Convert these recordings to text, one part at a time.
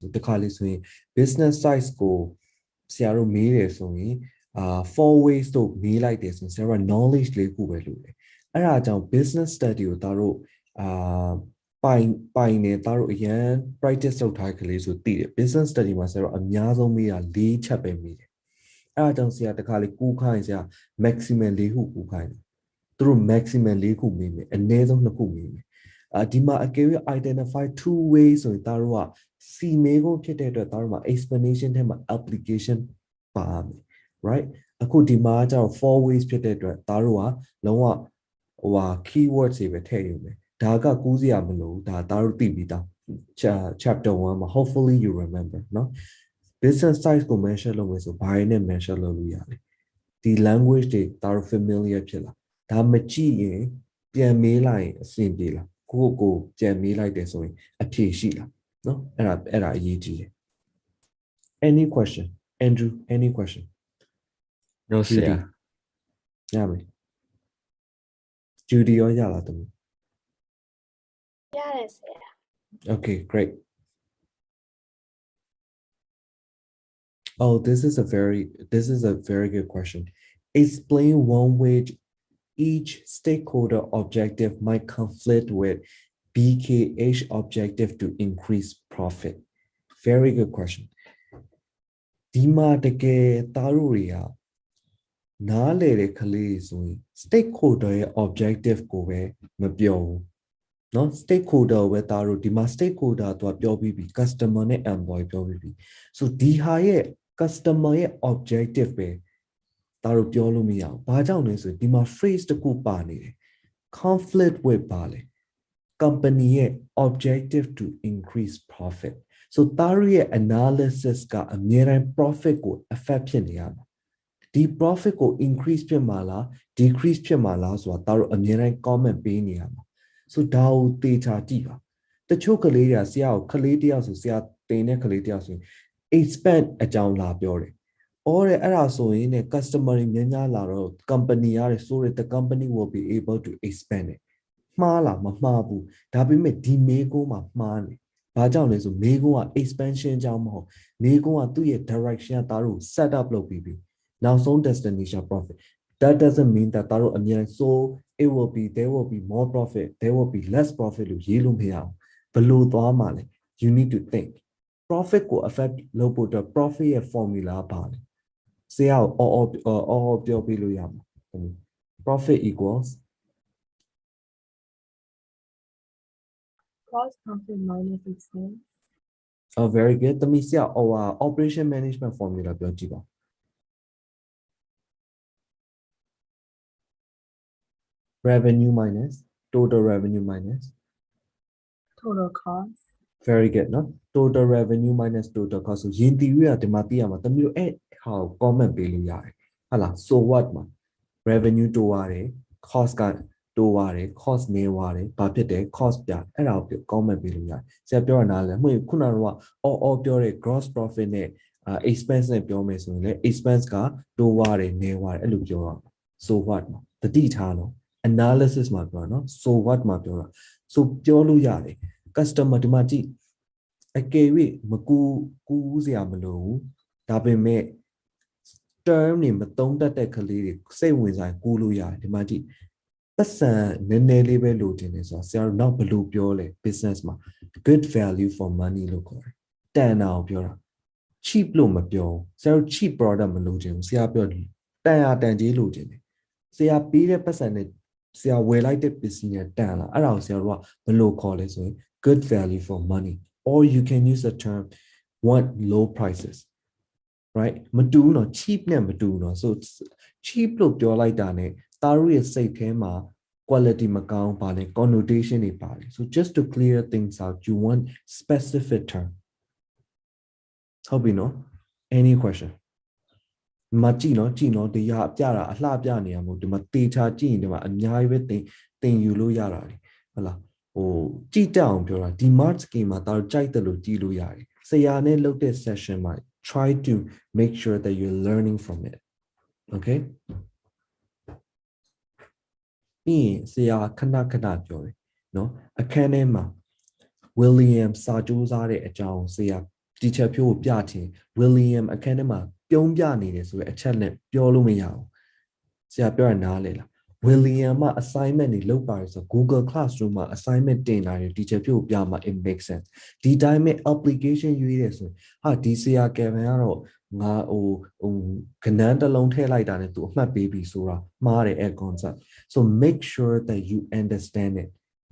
The college swing business size go Sierra Mire swing 4 ways to me like this and Sarah knowledge leku value. Business study taro buying taro yan practice of title so business study myself a nyazo me a lead chap me. See at the college cool kinds maximum lehu cool kind through maximum leku me and neither no me. Dima again identify 2 ways so tarwa see mego pete tarma explanation them application palm right aku dima 4 ways pete tarwa long wa keywords even tell you me daga kuzi amalo da taru tibita chapter 1 hopefully you remember no business size ko measure lo so buy ne measure lo lu yale the language they taru familiar phila da ma ji yin pian me lai asin pi laကိုကြံမေးလိုက်တယ်ဆိုရင်အဖြေရှိလားเนาะအဲ့ဒါအရေးကြီးတယ် any question Andrew any question No Judy ရမယ် Judy ရောရလားတမီး Yes, yeah. Okay great oh this is a very good question explain one way each stakeholder objective might conflict with BKH objective to increase profit very good question Dima teke taruriya na le khali so stakeholder ye objective ko be ma pyo no stakeholder we taru dima stakeholder to pyo bi customer ne employee pyo bi so di ha ye customer ye objective be taru pyo lo ma ya ba jaw ne so dima phrase taku pa ni de conflict with ba le company ye objective to increase profit so taru ye analysis ka a myeran profit ko affect phit ne ya the profit ko increase ဖြစ်မှာလား decrease ဖြစ်မှာလားဆိုတာဒါတို့အများတိုင်း comment ပေးနေရမှာ so ဒါကိုတေချာကြည့်ပါတချို့ကလေးတွေကဆရာကိုကလေးတယောက်ဆိုဆရာတင်တဲ့ကလေးတယောက်ဆိုရင် expand အကြောင်းလာပြောတယ် all အဲ့ဒါဆိုရင်ね customer တွေများများလာတော့ company ရတယ်ဆိုရင် the company will be able to expand it မှားလားမမှားဘူးဒါပေမဲ့ဒီမေးခွန်းမှာမှားနေဘာကြောင့်လဲဆိုမေးခွန်းက expansion ကြောင့်မဟုတ်မေးခွန်းကသူ့ရဲ့ direction ကဒါတို့ set up လုပ်ပြီးပြီ now some destination profit that doesn't mean that taro amyan so it will be there will be more profit there will be less profit လို့ရေးလို့မရအောင်ဘယ်လိုသွားမှာလဲ you need to think profit ကို affect လုပ်ဖို့အတွက် profit ရဲ့ formula ပါလဲဆရာကိုအော်ပြောပြလို့ရမှာ profit equals Gross profit minus expense. oh very good တမီဆရာ operation management formula ပြောကြည့်ပါ revenue minus total revenue minus Total cost. very good no total revenue minus total cost ဆိုရင်တီရဒီမှာသိရမှာတမျိုးအဲ့ဟာကို comment ပေးလို့ရတယ်ဟုတ်လား so what မှာ revenue တိုးရတယ် cost ကတိုးရတယ် cost နည်းသွားတယ်ဘာဖြစ်တယ် cost ပြအဲ့ဒါကို comment ပေးလို့ရတယ်ဆရာပြောရတာလည်းမဟုတ်ခုနကတော့ပြောတဲ့ gross profit နဲ့expense နဲ့ပြောမယ်ဆိုရင်လည်း expense ကတိုးသွားတယ်နည်းသွားတယ်အဲ့လိုပြောရမှာ so what မှာတတိထားလို့ analysis မှာပြောနော် so what မှာပြောတာ so ပြောလို့ရတယ် customer ဒီမှာကြည့်အကယ်၍မကူစရာမလိုဘူးဒါပေမဲ့ term တွေမသုံးတတ်တဲ့ကလေးတွေစိတ်ဝင်စားကူလို့ရတယ်ဒီမှာကြည့်ပတ်စံနည်းနည်းလေးပဲလိုချင်တယ်ဆိုတော့ဆရာတို့နောက်ဘယ်လိုပြောလဲ business မှာ good value for money လို့ခေါ်တယ်တန်တာကိုပြောတာ cheap လို့မပြောဆရာတို့ cheap product မလိုချင်ဘူးဆရာပြောတယ်တန်ရတန်ကြီးလိုချင်တယ်ဆရာပေးတဲ့ပတ်စံနဲ့ဆရာဝယ်လိုက်တဲ့ပစ္စည်းနဲ့တန်လာအဲ့ဒါကိုဆရာတို့ကဘယ်လိုခေါ်လဲဆိုရင် good value for money or you can use the term want low prices right မတူတော့ cheap နဲ့မတူတော့ so cheap လို့ပြောလိုက်တာနဲ့တာတို့ရဲ့စိတ်ထဲမှာ quality မကောင်းပါနဲ့ connotation တွေပါတယ် so just to clear things out you want specific term ဟုတ်ပြီနော် any question မကြည့်နော်တရားပြတာအလှပြနေရမို့ဒီမှာတေချာကြည့်ရင်ဒီမှာအများကြီးပဲတင်ယူလို့ရတာလေဟုတ်လားဟိုကြည့်တက်အောင်ပြောတာဒီ mark scheme မှာဒါတို့ကြိုက်တယ်လို့ကြည့်လို့ရတယ်ဆရာနဲ့လုပ်တဲ့ session မှာ try to make sure that you're learning from it okay ပြီးရင်ဆရာခဏပြောတယ်နော်အခန်းထဲမှာ William စာကြိုးစားတဲ့အကြောင်းဆရာ teacher ဖြိုးကိုပြချင် William အခန်းထဲမှာပြုံးပြနေတယ်ဆိုရယ်အချက်နဲ့ပြောလို့မရဘူးဆရာပြောရနားလေလား William မှာ assignment တွေလုပ်ပါတယ်ဆို Google Classroom မှာ assignment တင်လာတယ် teacher ဖြိုးကိုပြမှာ it makes sense ဒီတိုင်းမဲ့ application ရွေးတယ်ဆိုဟာဒီဆရာ Kevin ကတော့ငါကနန်းတစ်လုံးထည့်လိုက်တာနဲ့သူအမှတ်ပေးပြီဆိုတာမှားတယ်အဲ့ concept so make sure that you understand it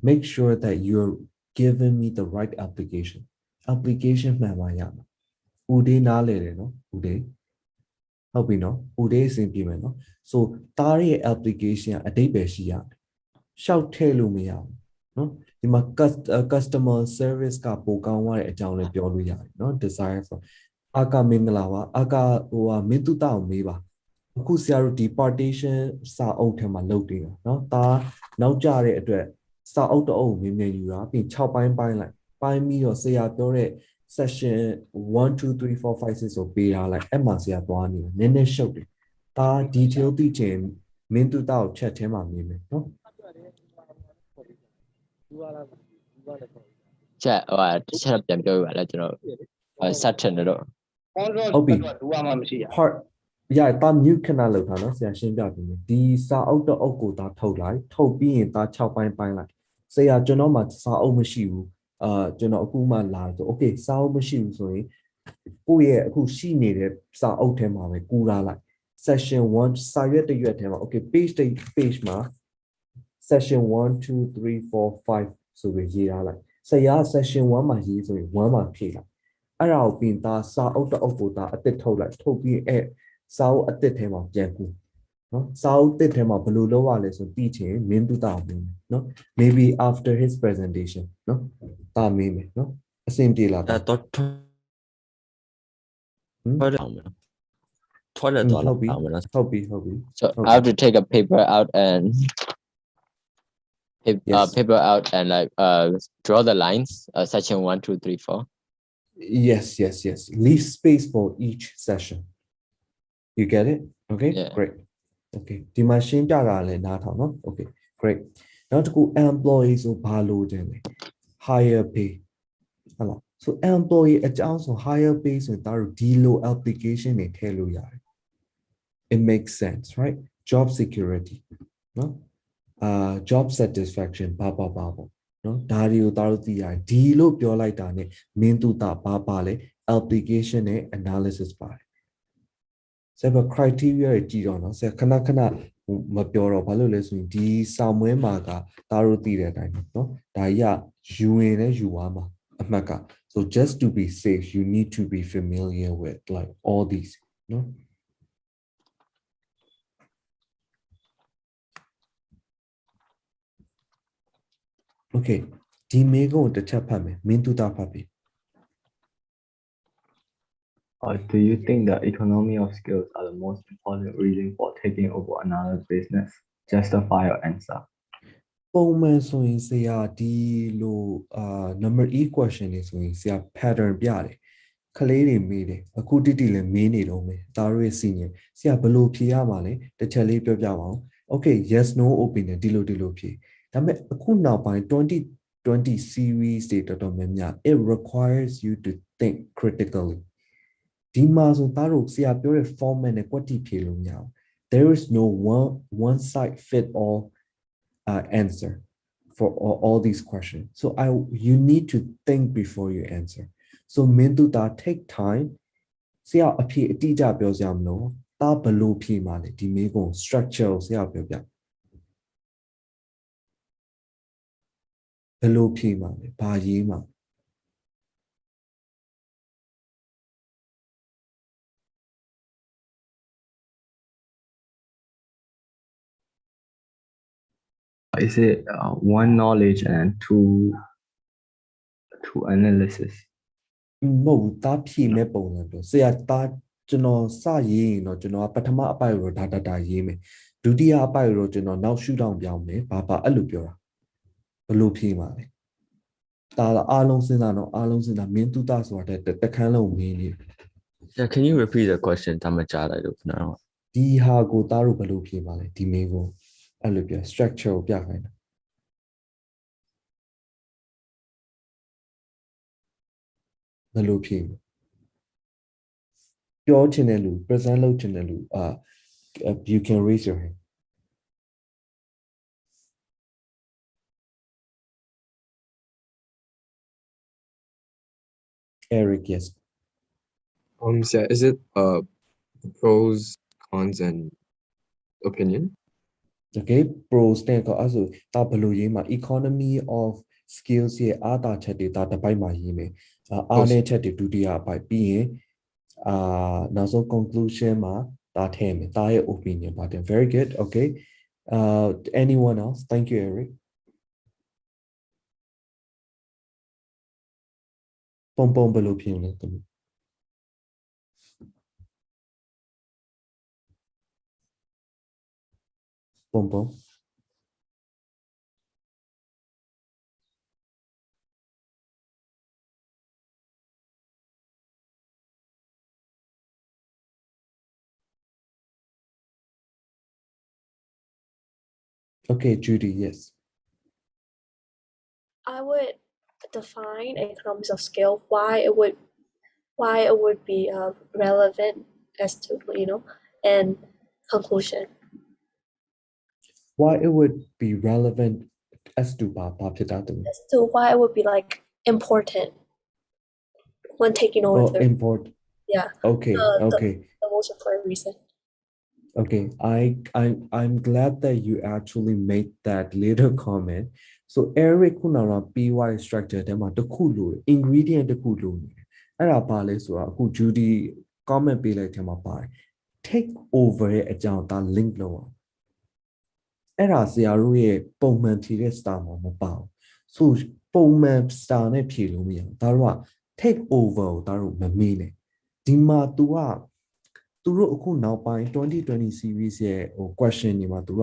make sure that you're giving me the right application မှန်ပါရမယ်ဦးဒေးနားလေတယ်နော်ဦးဒေးဟုတ်ပြီနော်ဦးဒေးအဆင်ပြေမယ်နော် so သားရဲ့ application ကအဓိပ္ပာယ်ရှိရတယ်ရှောက်ထည့်လို့မရဘူးနော်ဒီမှာ customer service ကပိုကောင်းသွားတဲ့အကြောင်းလည်းပြောလို့ရတယ်နော် desire for အာကမင်္ဂလာပါအာကမင်းတုတအောင်မေးပါအခုဆရာတို့ဒီ partition စာအုပ်ထဲမှာလုပ်နေတာနော်သားနောက်ကြတဲ့အတွက်စာအုပ်တအုပ်မြင်မြင်ယူတာပြီး6ပိုင်းပိုင်းလိုက်ပိုင်းပြီးတော့ဆရာပြောတဲ့ session 1 2 3 4 5 6ဆိုပေးထားလိုက်အဲ့မှာဆရာသွားနေတယ်နည်းနည်းရှုပ်တယ်ဒါ detail သိချင်မင်းတုတကို chat ထဲမှာမြင်မယ်နော် ချက်တစ်ချက်ပြန်ပြောပြပါလားကျွန်တော်ဆက်ထင်တယ်တော့ ဟုတ်ပြီ part ရတာ mute ခဏလောက်ထားနော်ဆရာရှင်းပြပေးမယ်ဒီစာအုပ်တအုပ်ကိုဒါထုတ်လိုက်ထုတ်ပြီးရင်ဒါ6ပိုင်းပိုင်းလိုက်ဆရာကျွန်တော်မှာစာအုပ်မရှိဘူးကျွန်တော်အခုမှလာဆို okay စာအုပ်မရှိဘူးဆိုရင်ကိုယ့်ရဲ့အခုရှိနေတဲ့စာအုပ်ထဲမှာပဲကူလာလိုက် session 1စာရွက်တစ်ရွက်ထဲမှာ okay page မှာ session 1 2 3 4 5ဆိုပြီးရေးထားလိုက်ဆရာ session 1မှာရေးဆိုရင်1မှာဖြည့်လိုက်အဲ့ဒါကိုပြင်သားစာအုပ်တအုပ်ကိုဒါအတစ်ထုတ်လိုက်ထုတ်ပြီးအဲ့စာအုပ်အတစ်ထဲမှာပြန်ကူနော်စာအုပ်တစ်ထဲမှာဘယ်လိုလုပ်ရလဲဆိုပြီးချင်မင်းတုတာမင်းနော် maybe after his presentation နော်တာမင်းမယ်နော်အဆင်ပြေလားတော့ထွက်အောင်မယ်ထွက်ရတော့အောင်မယ်နော် ဟုတ်ပြီ so I have to take a paper out and Yes. paper out and like draw the lines section 1 2 3 4 yes leave space for each session you get it okay Yeah. great okay ဒီမှာရှင်းပြတာလည်းနားထောင်နော် okay great နောက်တစ်ခု employee ဆိုဘာလို့ခြင်းလဲ higher pay ဟုတ်လား so employee အကြောင်းဆို higher pay ဆိုရင်ဒါတို့ဒီလို application တွေထည့်လို့ရတယ် it makes sense right job security နော်job satisfaction ဘာပေါ့နော်ဒါတွေကိုဒါတို့သိရတယ်ဒီလို့ပြောလိုက်တာ ਨੇ မင်းတုတာပါလဲ application နဲ့ analysis ပါတယ်ဆက်ပါ criteria တွေကြည့်တော့နော်ဆက်ခဏမပြောတော့ဘာလို့လဲဆိုရင်ဒီစာမွဲမှာကဒါတို့သိတဲ့အတိုင်းနော်ဒါကြီးကယူရင်လည်းယူသွားမှာအမှတ်က so just to be safe you need to be familiar with like all these နော် okay ဒီမေးခွန်းကိုတစ်ချက်ဖတ်မယ်မင်းတုတာဖတ်ပြီ Do you think that economy of skills are the most important reason for taking over another business? Justify your answer. ပုံမှန်ဆိုရင်ဆရာဒီလိုnumber E question တွေဆိုရင်ဆရာ pattern ပြတယ်ခလေးတွေမေးတယ်အခုတိတိလည်းမေးနေတော့မယ်ဒါတို့ရဲ့ senior ဆရာဘယ်လိုဖြေရမှာလဲတစ်ချက်လေးပြောပြပါအောင် okay yes no opinion ဒီလိုဖြေဒါပေမဲ့အခုနောက်ပိုင်း2020 series တွေတော်တော်များများ it requires you to think critically ဒီမှာဆိုသားတို့ဆရာပြောတဲ့ format နဲ့ကွက်တိဖြေလို့မရဘူး there is no one size fit all answer for all these questions so you need to think before you answer so မင်းတို့ဒါ take time ဆရာအဖြေအတိအကျပြောစရာမလိုတာဘယ်လိုဖြေမှာလဲဒီမေးခွန်း structure ကိုဆရာပြောပြဘယ်လိုဖြေမှာလဲဘာရေးမှာIs it one knowledge and two analysis? မဟုတ်ဘူးတာဖြေမဲ့ပုံစံပြောဆရာတာကျွန်တော်စရေးရင်တော့ကျွန်တော်ကပထမအပိုက်ကိုဒါရေးမယ်ဒုတိယအပိုက်ကိုကျွန်တော်နောက်ရှုထောင့်ပြောင်းမယ်ဘာအဲ့လိုပြောတာဘယ်လိုဖြေမှာလဲဒါအားလုံးစဉ်းစားတော့အားလုံးစဉ်းစားမင်းတုတဆိုတာတခန်းလုံးမင်းနေ Yeah, can you repeat the question တမကြလိုက်လို့နော် ဒီဟာကိုသားတို့ဘယ်လိုဖြေမှာလဲဒီမေးကိုအဲ့လိုပြ structure ကိုပြခိုင်းတာဘယ်လိုဖြေ ပြောချင်တဲ့လူ present လုပ်ချင်တဲ့လူ you can raise your hand. Eric, yes. Yeah, is it pros, cons, and opinion? Okay, pros တဲ့ကအဲ့ဆိုဒါဘယ်လိုရေးမှာ economy of skills ရဲ့အားသာချက်တွေဒါတစ်ပိုက်မှာရေးမယ်အားနည်းချက်တွေဒုတိယအပိုက်ပြီးရင်နောက်ဆုံး conclusion မှာဒါထည့်မယ်ဒါရဲ့ opinion ပါတယ် very good okay anyone else thank you Eric ပုံဘယ်လိုဖြစ်လဲတမီးပုံ Okay, Judy, yes. I would define economies of scale, why it would be relevant as to, and conclusion. Why it would be relevant as to As to why it would be like important when taking over the import. yeah. Okay, okay. The most important reason. Okay, I'm glad that you actually made that little comment. So Eric kunara PY structure တဲ့မှာတစ်ခုလို့ ingredient တစ်ခုလို့နေတယ်အဲ့ဒါပါလဲဆိုတာအခု Judy comment ပေးလိုက်တဲ့မှာပါတယ် take over ရဲ့အကြောင်းဒါ link လုပ်အောင်အဲ့ဒါဆရာတို့ရဲ့ပုံမှန်ဖြည့်တဲ့ star မှာမပါဘူးဆိုပုံမှန် star နဲ့ဖြည့်လို့မရဘူးဒါတို့က take over ကိုဒါတို့မမေးနဲ့ဒီမှာ तू ကသူတို့အခုနောက်ပိုင်း2020 series ရဲ့ဟို question တွေမှာသူက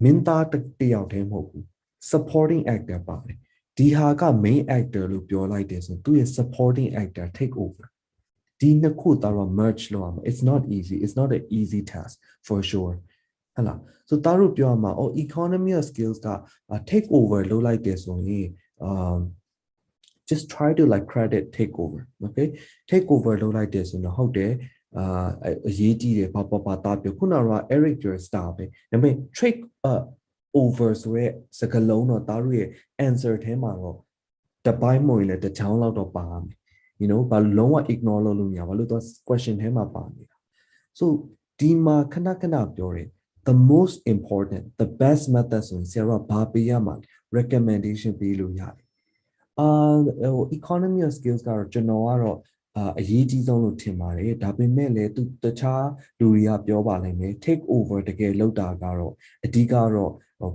မင်းသားတစ်ယောက်တည်းမဟုတ်ဘူး supporting actor ပါတယ်ဒီဟာက main actor လို့ပြောလိုက်တယ်ဆိုသူရဲ့ supporting actor take over ဒီနှစ်ခုတော့ merge လုပ်ရမှာ it's not easy it's not an easy task for sure ဟလာဆိုတာတို့ပြောမှာ economy of skills က take over လုပ်လိုက်တယ်ဆိုရင် just try to like credit take over okay take over လုပ်လိုက်တယ်ဆိုတော့ဟုတ်တယ်အရေးကြီးတယ်ဘာတာပြောခုနက Eric your star ပဲဒါပေမဲ့ take over ဆိုရဲစကားလုံးတော့တာတို့ရဲ့ answer ထဲမှာတော့တပိုင်းမဝင်လဲတစ်ချောင်းလောက်တော့ပါမယ် you know ဘာလုံးဝ ignore လုပ်လို့မရဘာလို့တော့ question ထဲမှာပါနေတာ so ဒီမှာခဏပြောတယ် the most important the best method ဆိုရင်ဆရာကဘာပေးရမှာ recommendation ပေးလို့ရတယ်economy of skills ကတော့ကျွန်တော်ကတော့အရေးကြီးဆုံးလို့ထင်ပါတယ်ဒါပေမဲ့လည်းသူတခြားလူတွေကပြောပါလိမ့်မယ် take over တကယ်လောက်တာကတော့အဓိကတော့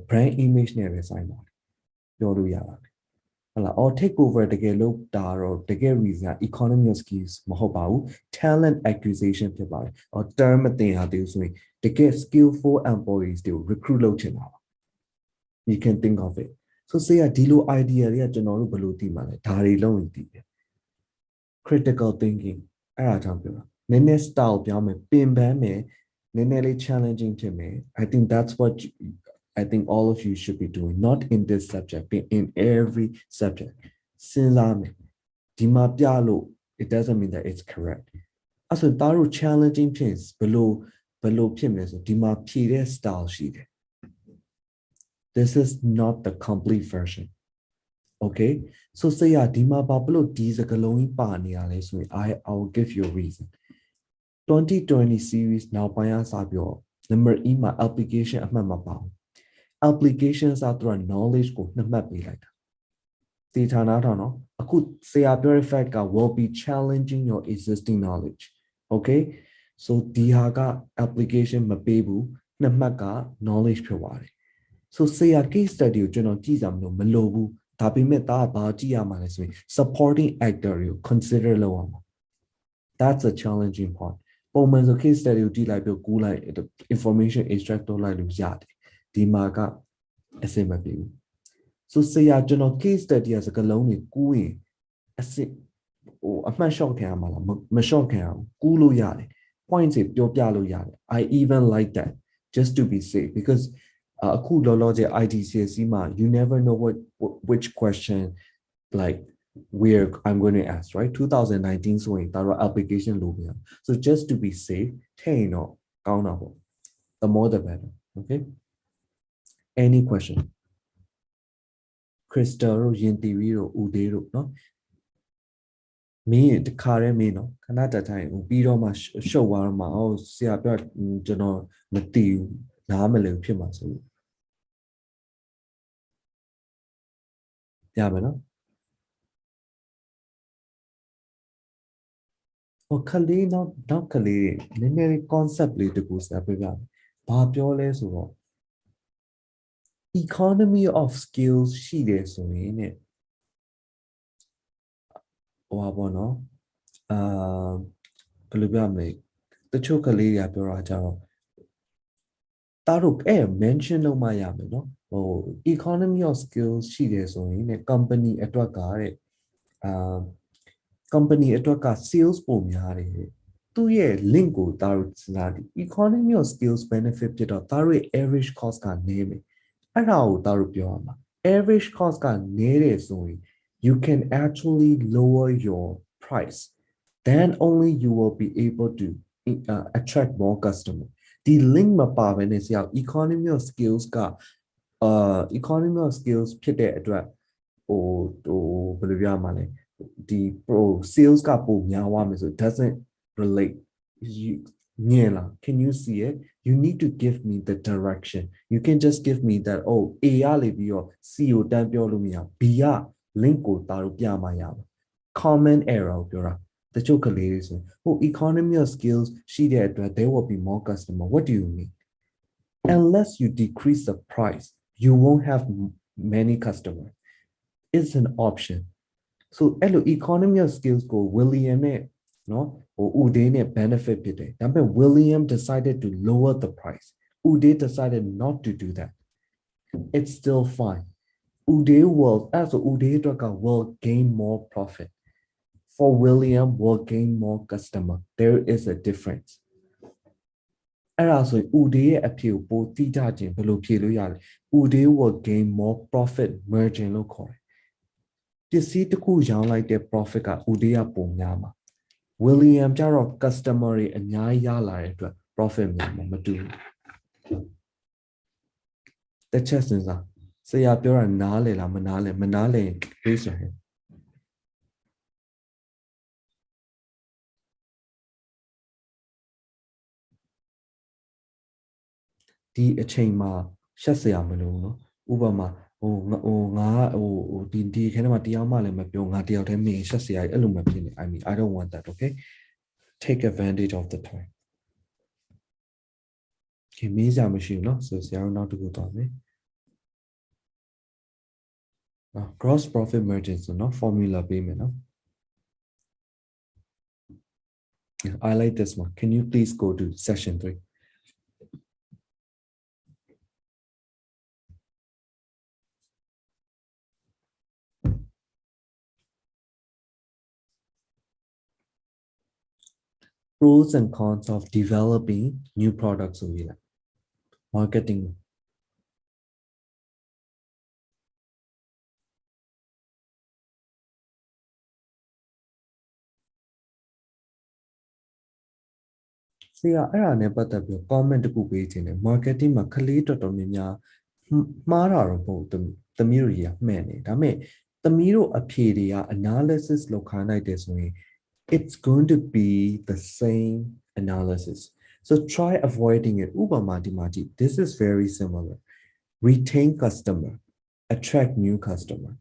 brand image နဲ့ပဲဆိုင်ပါတယ်ပြောလို့ရတာဟလာ take over တကယ်လောက်တာတော့တကယ် reason economy of skills မဟုတ်ပါဘူး talent acquisition ဖြစ်ပါတယ် term မတင်ရသေးဘူးဆိုရင်တကယ် skillful employees တွေကို recruit လုပ်ချင်တာပါ you can think of it so ဆရာဒီလို idea တွေကကျွန်တော်တို့ဘယ်လိုသိမှာလဲဒါတွေလုံးရင်သိတယ် critical thinking အဲ့ဒါကြောင့်ပြောတာနည်းနည်း style ပြောင်းမယ်ပင်ပန်းမယ်နည်းနည်းလေး challenging ဖြစ်မယ် I think that's what I think all of you should be doing not in this subject but in every subject စဉ်းစားမယ်ဒီမှာပြလို့ it doesn't mean that it's correct အဲ့ဆိုတာတို့ challenging ဖြစ်ဘယ်လိုဖြစ်မလဲဆိုဒီမှာဖြည့်တဲ့ style ရှိတယ် this is not the complete version okay so say ya di ma ba blo di sakalong yi pa ne ya le so I will give you a reason 2020 series now pa ya sa pyo number e ma application အမှတ်မပါဘူး application စာသူက knowledge ကိုနှစ်မှတ်ပေးလိုက်တာဒီဌာနထောင်နော်အခုဆရာပြောတဲ့ fact က will be challenging your existing knowledge okay so ဒီဟာက application မပေးဘူးနှစ်မှတ်က knowledge ဖြစ်သွားတယ် so ဆရာ case study ကိုကျွန်တော်ကြည့်စရာမလိုဘူးဒါပေမဲ့ဒါဘာကြည့်ရမှာလဲဆိုရင် supporting actor ကို consider လုပ်အောင် that's a challenging part ပုံမှန်ဆို case study ကိုကြည့်လိုက်ပြီးကူးလိုက် information extract လုပ်လိုက်လို့ရတယ်ဒီမှာကအဆင်မပြေဘူး so ဆရာကျွန်တော် case study ကစကားလုံးတွေကူးရင်အဆင်အမှတ် short ခံရမှာလားမ short ခံရဘူးကူးလို့ရတယ် points တွေပြောပြလို့ရတယ် I even like that just to be safe becauseအခုလောလောဆယ် ITCSE မှာ you never know which question like I'm going to ask, right? 2019 ဆိုရင်ဒါတော့ application လုပ်ပြန် so just to be safe ထည့်ရင်တော့ကောင်းတာပေါ့ the more the better. Okay, any question? Crystal တို့ Yin Theory တို့ Uday တို့เนาะမင်းတခါတည်းမင်းနော်ခဏတထိုင်ပြီးတော့မှရှုပ်သွားတော့မှအော်ဆရာပြောကျွန်တော်မသိဘူးနားမလည်ဖြစ်မှာဆိုရမယ်နော်ဟိုခလေးနောက်ခလေးနည်းနည်း concept လေးတကူဆရာပြပြဘာပြောလဲဆိုတော့ economy of skills ရှိတယ်ဆိုရင်ねဟိုပါဘောနော်ဘယ်လိုပြောမလဲတချို့ကလေးတွေကပြောတာကြတော့တာတို့mention လုပ်မှရမယ်နော်ဟို economy of skills ရှိတယ်ဆိုရင်ね company အတွက်ကတဲ့company အတွက်က sales ပုံများတယ်သူ့ရဲ့ link ကိုတာတို့စဉ်းစားတယ် economy of skills benefit ဖြစ်တော့တာတို့ရဲ့ average cost ကနည်းမယ်အဲ့ဒါကိုတာတို့ပြောရမှာ average cost ကနည်းတယ်ဆိုရင်you can actually lower your price then only you will be able to attract more customer ဒီ link မပါဘဲနဲ့ဆရာ economy of skills ကeconomy of skills ဖြစ်တဲ့အတွက်ဟိုဘယ်လိုပြောရမှာလဲဒီ pro sales ကပိုများသွားမယ်ဆို doesn't relateမြင်လား can you see it you need to give me the direction you can just give me that oh A ရလေပြီးတော့ C ကိုတန်းပြောလို့မရ B က link ကိုတာလို့ပြမှရမှာ common error ကိုပြောတာတချို့ကလေးတွေဆိုဟို economy of skills ရှိတဲ့အတွက် there will be more customer what do you mean unless you decrease the price you won't have many customers it's an option so အဲ့လို economy of skills ကို William နဲ့နော်ဟို Uday နဲ့ benefit ဖြစ်တယ်ဒါပေမဲ့ William decided to lower the price Uday decided not to do that it's still fine Uday will gain more profit for William will gain more customer there is a difference အဲ့ဒါဆိုရင် Uday ရဲ့အဖြေကိုပိုတိကျခြင်းဘယ်လိုဖြေလို့ရလဲ Uday will gain more profit margin လို့ခေါ်တယ်ပစ္စည်းတစ်ခုရောင်းလိုက်တဲ့ profit က Uday ကပုံများမှာ William ကျတော့ customer တွေအများကြီးရလာတဲ့အတွက် profit များမှာမတူဘူးတစ်ချက်စဉ်းစားဆရာပြောတာနားလည်လားမနားလည် raise your hand ဒီအချိန်မှာရှက်စရာမလိုဘူးเนาะဥပမာငါဒီခဏမှာတရားမှလည်းမပြောငါတယောက်တည်းမင်းရှက်စရာအဲ့လိုမဖြစ်နေ I mean I don't want that okay take advantage of the time ခင်မေးကြမရှိဘူးเนาะဆိုဆရာတို့နောက်တစ်ခုသွားမယ်gross profit margin ဆိုเนาะ formula ပေးမယ်เนาะ I like this one can you please go to session 3pros and cons of developing new products ဆိုပြီးလား marketing ဆရာအဲ့ဒါနဲ့ပတ်သက်ပြီး comment တစ်ခုပေးခြင်းတယ် marketing မှာခလေးတော်တော်များများမှားတာတော့မဟုတ်သမီးတို့ကြီးကမှန်တယ်ဒါပေမဲ့သမီးတို့အဖြေတွေက analysis လုပ်ခိုင်းလိုက်တယ်ဆိုရင် it's going to be the same analysis so try avoiding it ဥပမာဒီမှာကြည့် this is very similar retain customer attract new customer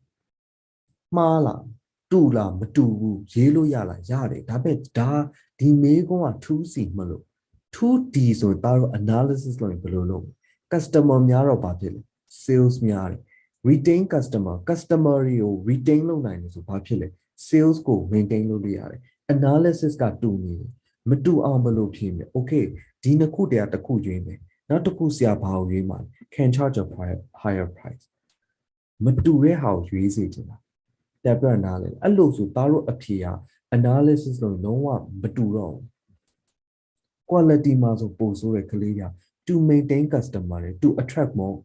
မှားလားတူလားမတူဘူးရေးလို့ရလားရတယ်ဒါပေမဲ့ဒါဒီမေးခွန်းက 2C မလို့ 2D ဆိုရင်ဒါတော့ analysis လုပ်ရင်ဘယ်လိုလုပ် customer များတော့ဘာဖြစ်လဲ sales များတယ် retain customer တွေကို retain လုပ်နိုင်တယ်ဆိုဘာဖြစ်လဲ sales ကို maintain လုပ်လို့ရတယ် analysis ကတူနေတယ်မတူအောင်ဘယ်လိုဖြေမလဲ okay ဒီနှစ်ခုတည်းတစ်ခုရွေးမယ်နောက်တစ်ခုဆရာဘာကိုရွေးမှာ can charge a higher price မတူတဲ့ဟာကိုရွေးစေချင်တာတက်ပြနားလေအဲ့လိုဆိုသားတို့အဖြေက analysis လို့လုံးဝမတူတော့ဘူး quality မှာဆိုပို့ဆိုးတဲ့ကလေးက to maintain customer တွေ to attract more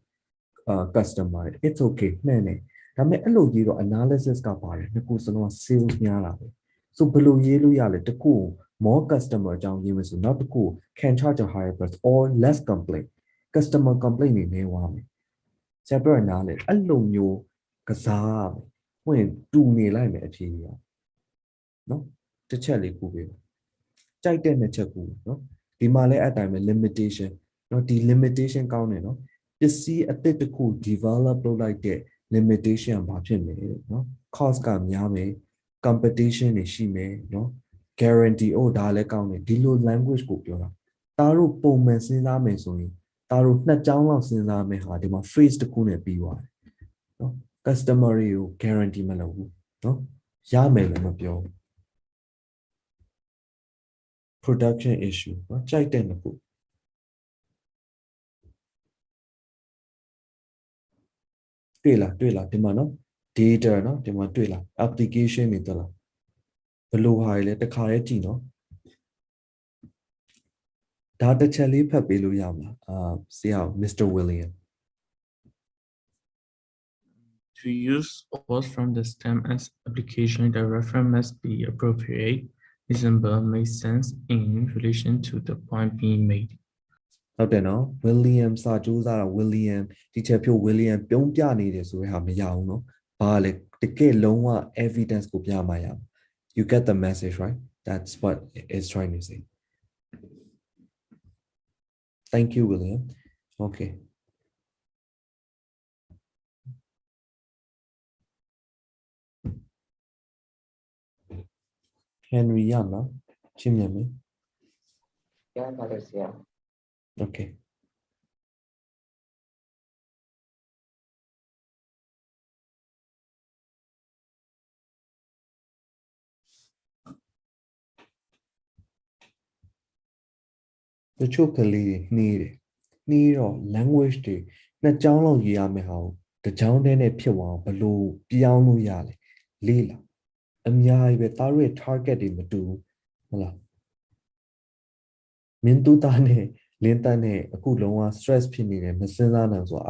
customer တွေ it's okay မှန်တယ် ဒါပေမဲ့အဲ့လိုရေးတော့ analysis ကပါတယ်နှစ်ခုစလုံးက sales များလာပဲ so ဘယ်လိုရေးလို့ရလဲတစ်ခုကို more customer အကြောင်းရေးမယ်ဆိုနောက်တစ်ခုကို can charge a higher price or less complaint customer complaint တွေနည်းသွားမယ်ဆရာပြောရနားလေအဲ့လိုမျိုးကစားရမယ်ဝင်တူနေလိုက်မယ်အဖြေကြီးအောင်နော်တစ်ချက်လေးခုပေးကြိုက်တဲ့နှစ်ချက်ခုနော်ဒီမှာလည်းအတိုင်းပဲ limitation နော်ဒီ limitation ကောင်းတယ်နော်ပစ္စည်းအသစ်တစ်ခု develop လုပ်လိုက်တဲ့ limitation ကဘာဖြစ်မလဲနော် cost ကများမယ် competition တွေရှိမယ်နော် guarantee ဒါလည်းကောင်းတယ်ဒီလို language ကိုပြောတာတားတို့ပုံမှန်စဉ်းစားမယ်ဆိုရင်တားတို့နှစ်ကြောင်းလောက်စဉ်းစားမယ်ဟာဒီမှာ phrase တစ်ခုနဲ့ပြီးသွားတယ်နော် customer တွေကို guarantee မလုပ်ဘူးနော်ရမယ်လည်းမပြောဘူး production issue เนาะကြိုက်တဲ့နှစ်ခုတွေ့လားဒီမှာเนาะ data เนาะဒီမှာတွေ့လား application တွေတွေ့လားဘယ်လိုဟာတွေလဲတစ်ခါလေးကြည့်เนาะဒါတစ်ချက်လေးဖတ်ပေးလို့ရမလားဆရာ Mr. William To use words from the stem as application, the reference must be appropriate, reasonable, make sense in relation to the point being made. ဟုတ်တယ်နော် William စာကြိုးစားတာ William ဒီချက်ဖြိုး William ပြုံးပြနေတယ်ဆိုတဲ့ဟာမရဘူးเนาะဘာလဲတကယ်လုံးဝ evidence ကိုပြမှရအောင် you get the message right that's what it's trying to say thank you William okay Henry ရမလားရှင်းမြင်မယ် okayတချို့ကလေးတွေနှီးတယ်နှီးတော့ language တွေနှစ်ကြောင်းလောက်ရေးရမယ်ဟာကိုတစ်ကြောင်းတည်းနဲ့ဖြစ်သွားအောင်ဘယ်လိုပြောင်းလို့ရလဲလေးလားအများကြီးပဲသားတို့ရဲ့ target တွေမတူဘူးဟုတ်လားမင်းတူတာနဲ့လင်းတန်းနဲ့အခုလုံးဝ stress ဖြစ်နေတယ်မစင်စားနိုင်ဆို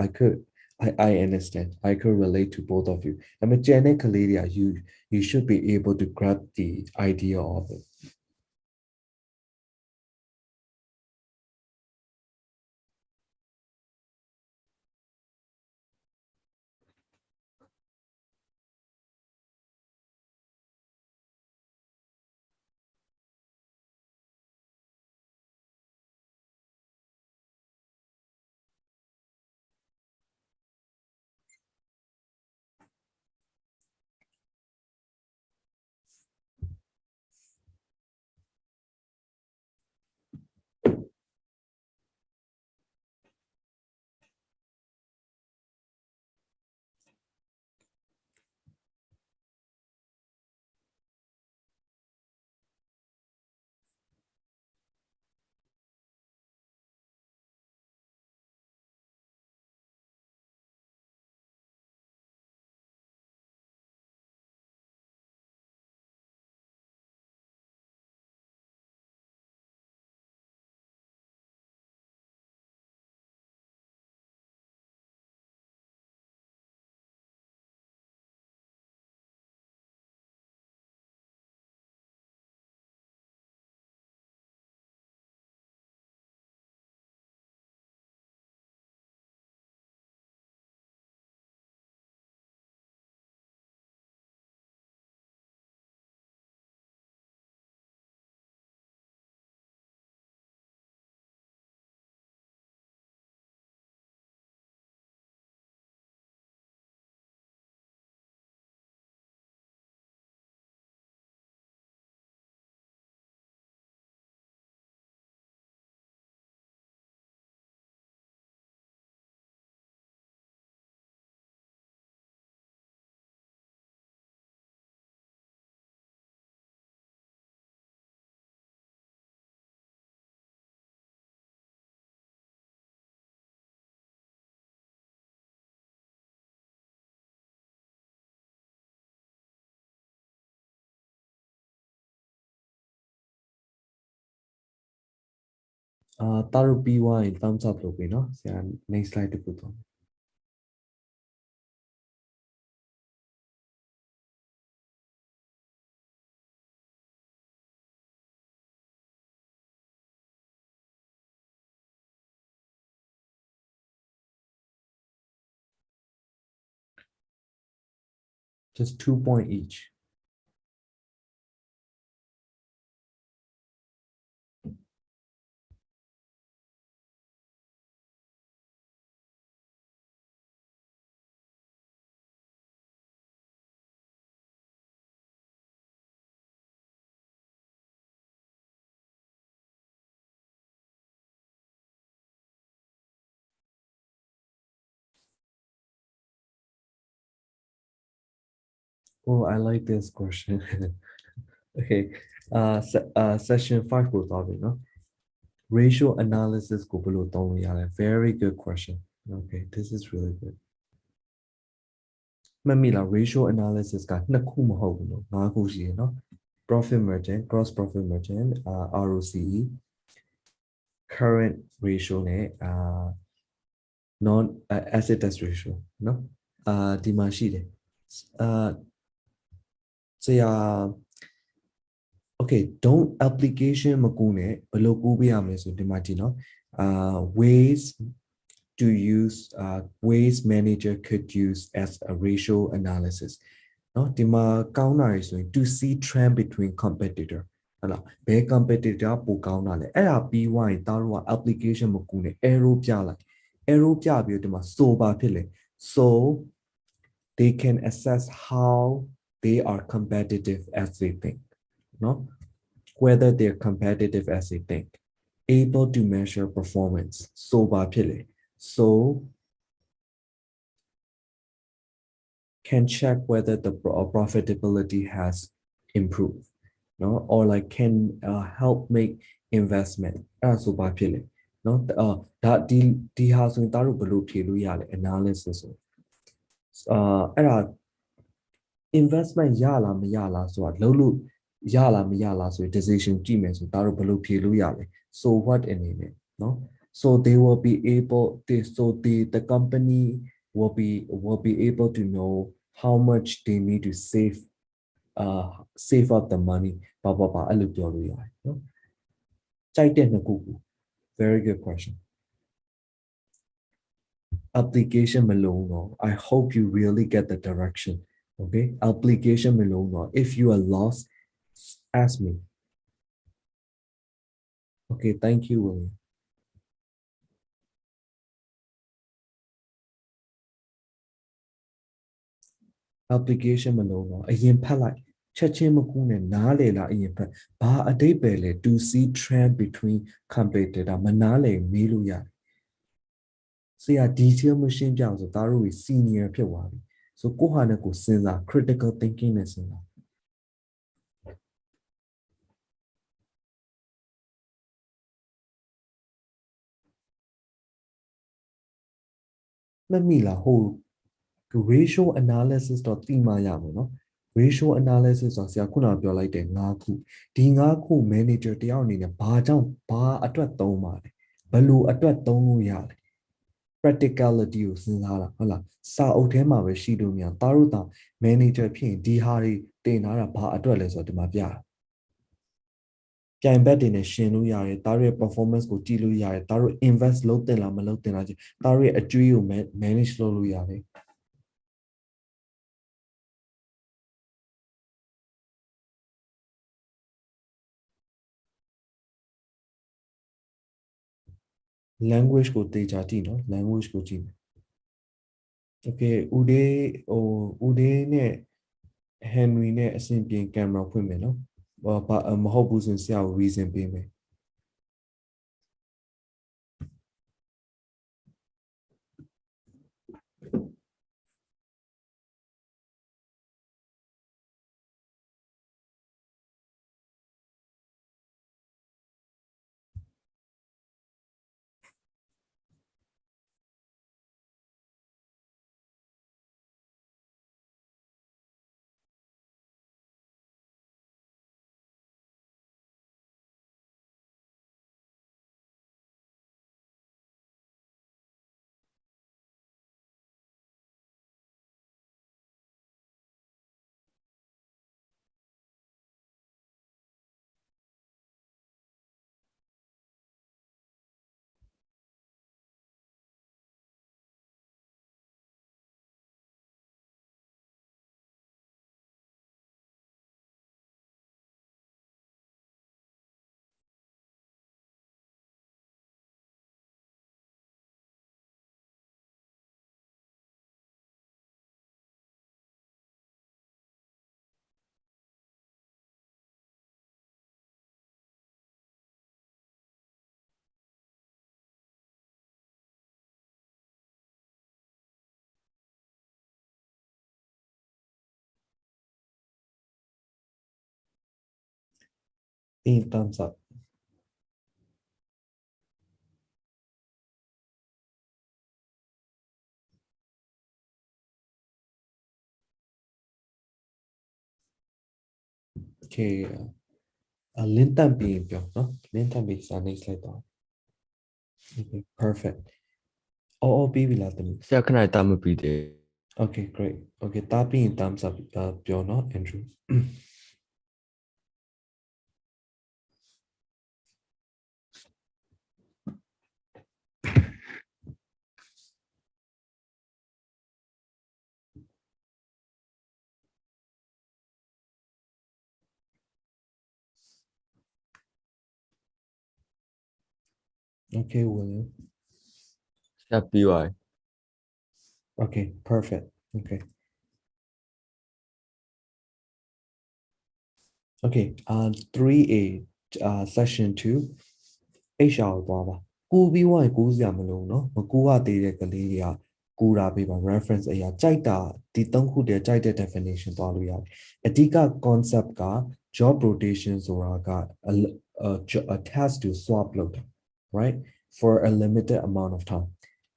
I understand I could relate to both of you ဒါပေမဲ့ကျန်တဲ့ကလေးတွေက you should be able to grab the idea of itတာတို့ပြီးသွားရင် thumbs up လုပ်ပေးနော်ဆရာ next slide တစ်ခုသွား Just 2 points each. Oh, I like this question. Okay, session 5 ကိုသွားပြီနော် ratio analysis ကိုဘယ်လိုသုံးလို့ရလဲ very good question. Okay, this is really good. မှတ်မိလား ratio analysis ကနှစ်ခုမဟုတ်ဘူးနော် 5 ခုရှိရနော် profit margin, gross profit margin, ROCE, current ratio နဲ့ non asset test ratio နော် ဒီမှာရှိတယ် ဆရာ okay, don't application မကူနဲ့ဘယ်လိုကူပေးရမလဲဆိုဒီမှာကြည့်နော် ways to use ways manager could use as a ratio analysis နော်ဒီမှာကောင်းတာတွေဆိုရင် to see trend between competitor ဟုတ်လားဘယ် competitor ပိုကောင်းတာလဲအဲ့ဒါပြီးွားရင်သားတို့က application မကူနဲ့ arrow ပြလိုက် arrow ပြပြီးတော့ဒီမှာ so ပါဖြစ်လေ so they can assess how they are competitive as they think no whether they're competitive as they think able to measure performance so ပါဖြစ်လေ so can check whether the profitability has improved no or like can help make investment အဲ့ဒါဆိုပါဖြစ်လေနော်ဒါဒီဟာဆိုရင်သားတို့ဘယ်လိုဖြေလို့ရလဲ analysis ဆိုအဲ့ဒါ investment ရလားမရလားဆိုတာလုံးလို့ရလားမရလားဆိုရင် decision ကြည့်မယ်ဆိုသားတို့ဘယ်လိုဖြေလို့ရလဲ so what အနေနဲ့နော် so they will be able the company will be able to know how much they need to save up the money ဘာအဲ့လိုပြောလို့ရတယ်နော်ကြိုက်တဲ့နှစ်ခု very good question application မလုံးတော့ I hope you really get the direction okay application မလုံးတော့ if you are lost ask me okay thank you William application မလုံးတော့အရင်ဖတ်လိုက်ချက်ချင်းမကူနဲ့နားလေလားအရင်ဖတ်ဘာအတိတ်ပဲလဲ to see trend between competitor မနားလေမေးလို့ရတယ်ဆရာ detail မရှင်းပြအောင်ဆိုသားတို့ကြီး senior ဖြစ်သွားပြီဆိုကိုဟာနဲ့ကိုစဉ်းစား critical thinking နဲ့စဉ်းစားမမိလားဟို ratio analysis တော့သိမှရမယ်နော် ratio analysis ဆိုဆရာခုနပြောလိုက်တဲ့၅ခုဒီ၅ခု manager တယောက်အနေနဲ့ဘာကြောင့်ဘာအတွက်သုံးပါလဲဘယ်လိုအတွက်သုံးလို့ရလဲ practicality ကိုစဉ်းစားတာဟုတ်လားစာအုပ်ထဲမှာပဲရှိလို့မရသားတို့တောင် manager ဖြစ်ရင်ဒီဟာတွေတင်ထားတာဘာအတွက်လဲဆိုတော့ဒီမှာပြတာပြိုင်ဘက်တွေနဲ့ရှင်လို့ရတယ်သားတို့ရဲ့ performance ကိုကြည့်လို့ရတယ်သားတို့ invest လုပ်တင်လားမလုပ်တင်လားသားတို့ရဲ့အကျွေးကို manage လုပ်လို့ရတယ်language ကိုတေချာကြည့်နော် language ကိုကြည့်မယ် okay ဦးလေးနဲ့ Henry နဲ့အဆင်ပြေ camera ဖွင့်မယ်နော်မဟုတ်ဘူးဆိုရင်ဆရာကို reason ပေးမယ် in thumbs up. Okay. Lin tan being no? Lin tan being next slide down. Okay, perfect. Oh, baby la them. ဆရာခဏတားမပြီးသေး Okay, great. Okay, that being thumbs up, no, Andrew. Okay, William. ဆရာပြီးသွားပြီ Okay, perfect. Okay. Okay, 3A, session 2, HR သွားပါကူပြီးဝိုင်းကူးစရာမလိုနော်မကူရသေးတဲ့ကလေးတွေကကူတာပေးပါ reference အရာကြိုက်တာဒီသုံးခုတည်းကြိုက်တဲ့ definition သွားလို့ရတယ်အဓိက concept က job rotation ဆိုတာက a task to swap လုပ်တာ right for a limited amount of time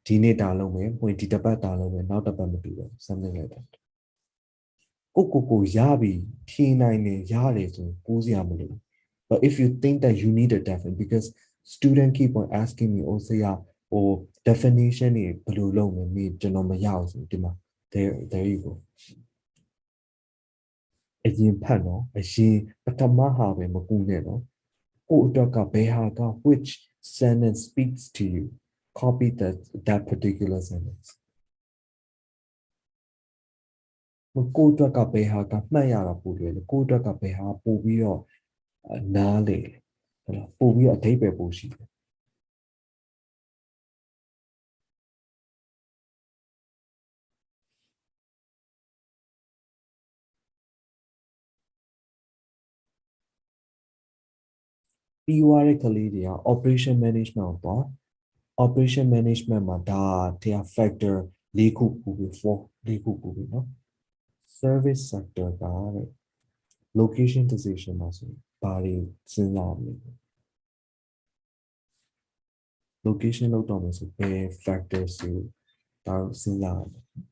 ဒီနေ့ဒါလုပ်မယ်ဝင်ဒီတစ်ပတ်ဒါလုပ်မယ်နောက်တစ်ပတ်မတူဘူး something like that ကိုရပြီဖြေနိုင်တယ်ရတယ်ဆိုကူးစရာမလို but if you think that you need a definite because student keep on asking me also yeah or definition တွေဘယ်လိုလုပ်မလဲကျွန်တော်မရအောင်ဆိုဒီမှာ there you go အရင်ဖတ်နော်အရင်ပထမဟာပဲမကူနဲ့နော်ကိုအတွက်ကဘယ်ဟာက which sentence speaks to you copy that particular sentence ကိုအတွက်ကဘယ်ဟာကမှတ်ရတာပို့တယ်ကိုအတွက်ကဘယ်ဟာပို့ပြီးတော့နားလေဟုတ်လားပို့ပြီးတော့အဓိပ္ပာယ်ပို့ရှိတယ်ပြီးွားတဲ့ကလေးတွေက operation management ပေါ့ operation management မှာဒါတရား factor ၄ခုပို့ပြီး4ခုပို့ပြီးနော် service sector ကတဲ့ location decision မှာဆိုဘာတွေစဉ်းစားမလဲ location လောက်တော့မယ်ဆိုဘယ် factors တွေဒါစဉ်းစားရမယ်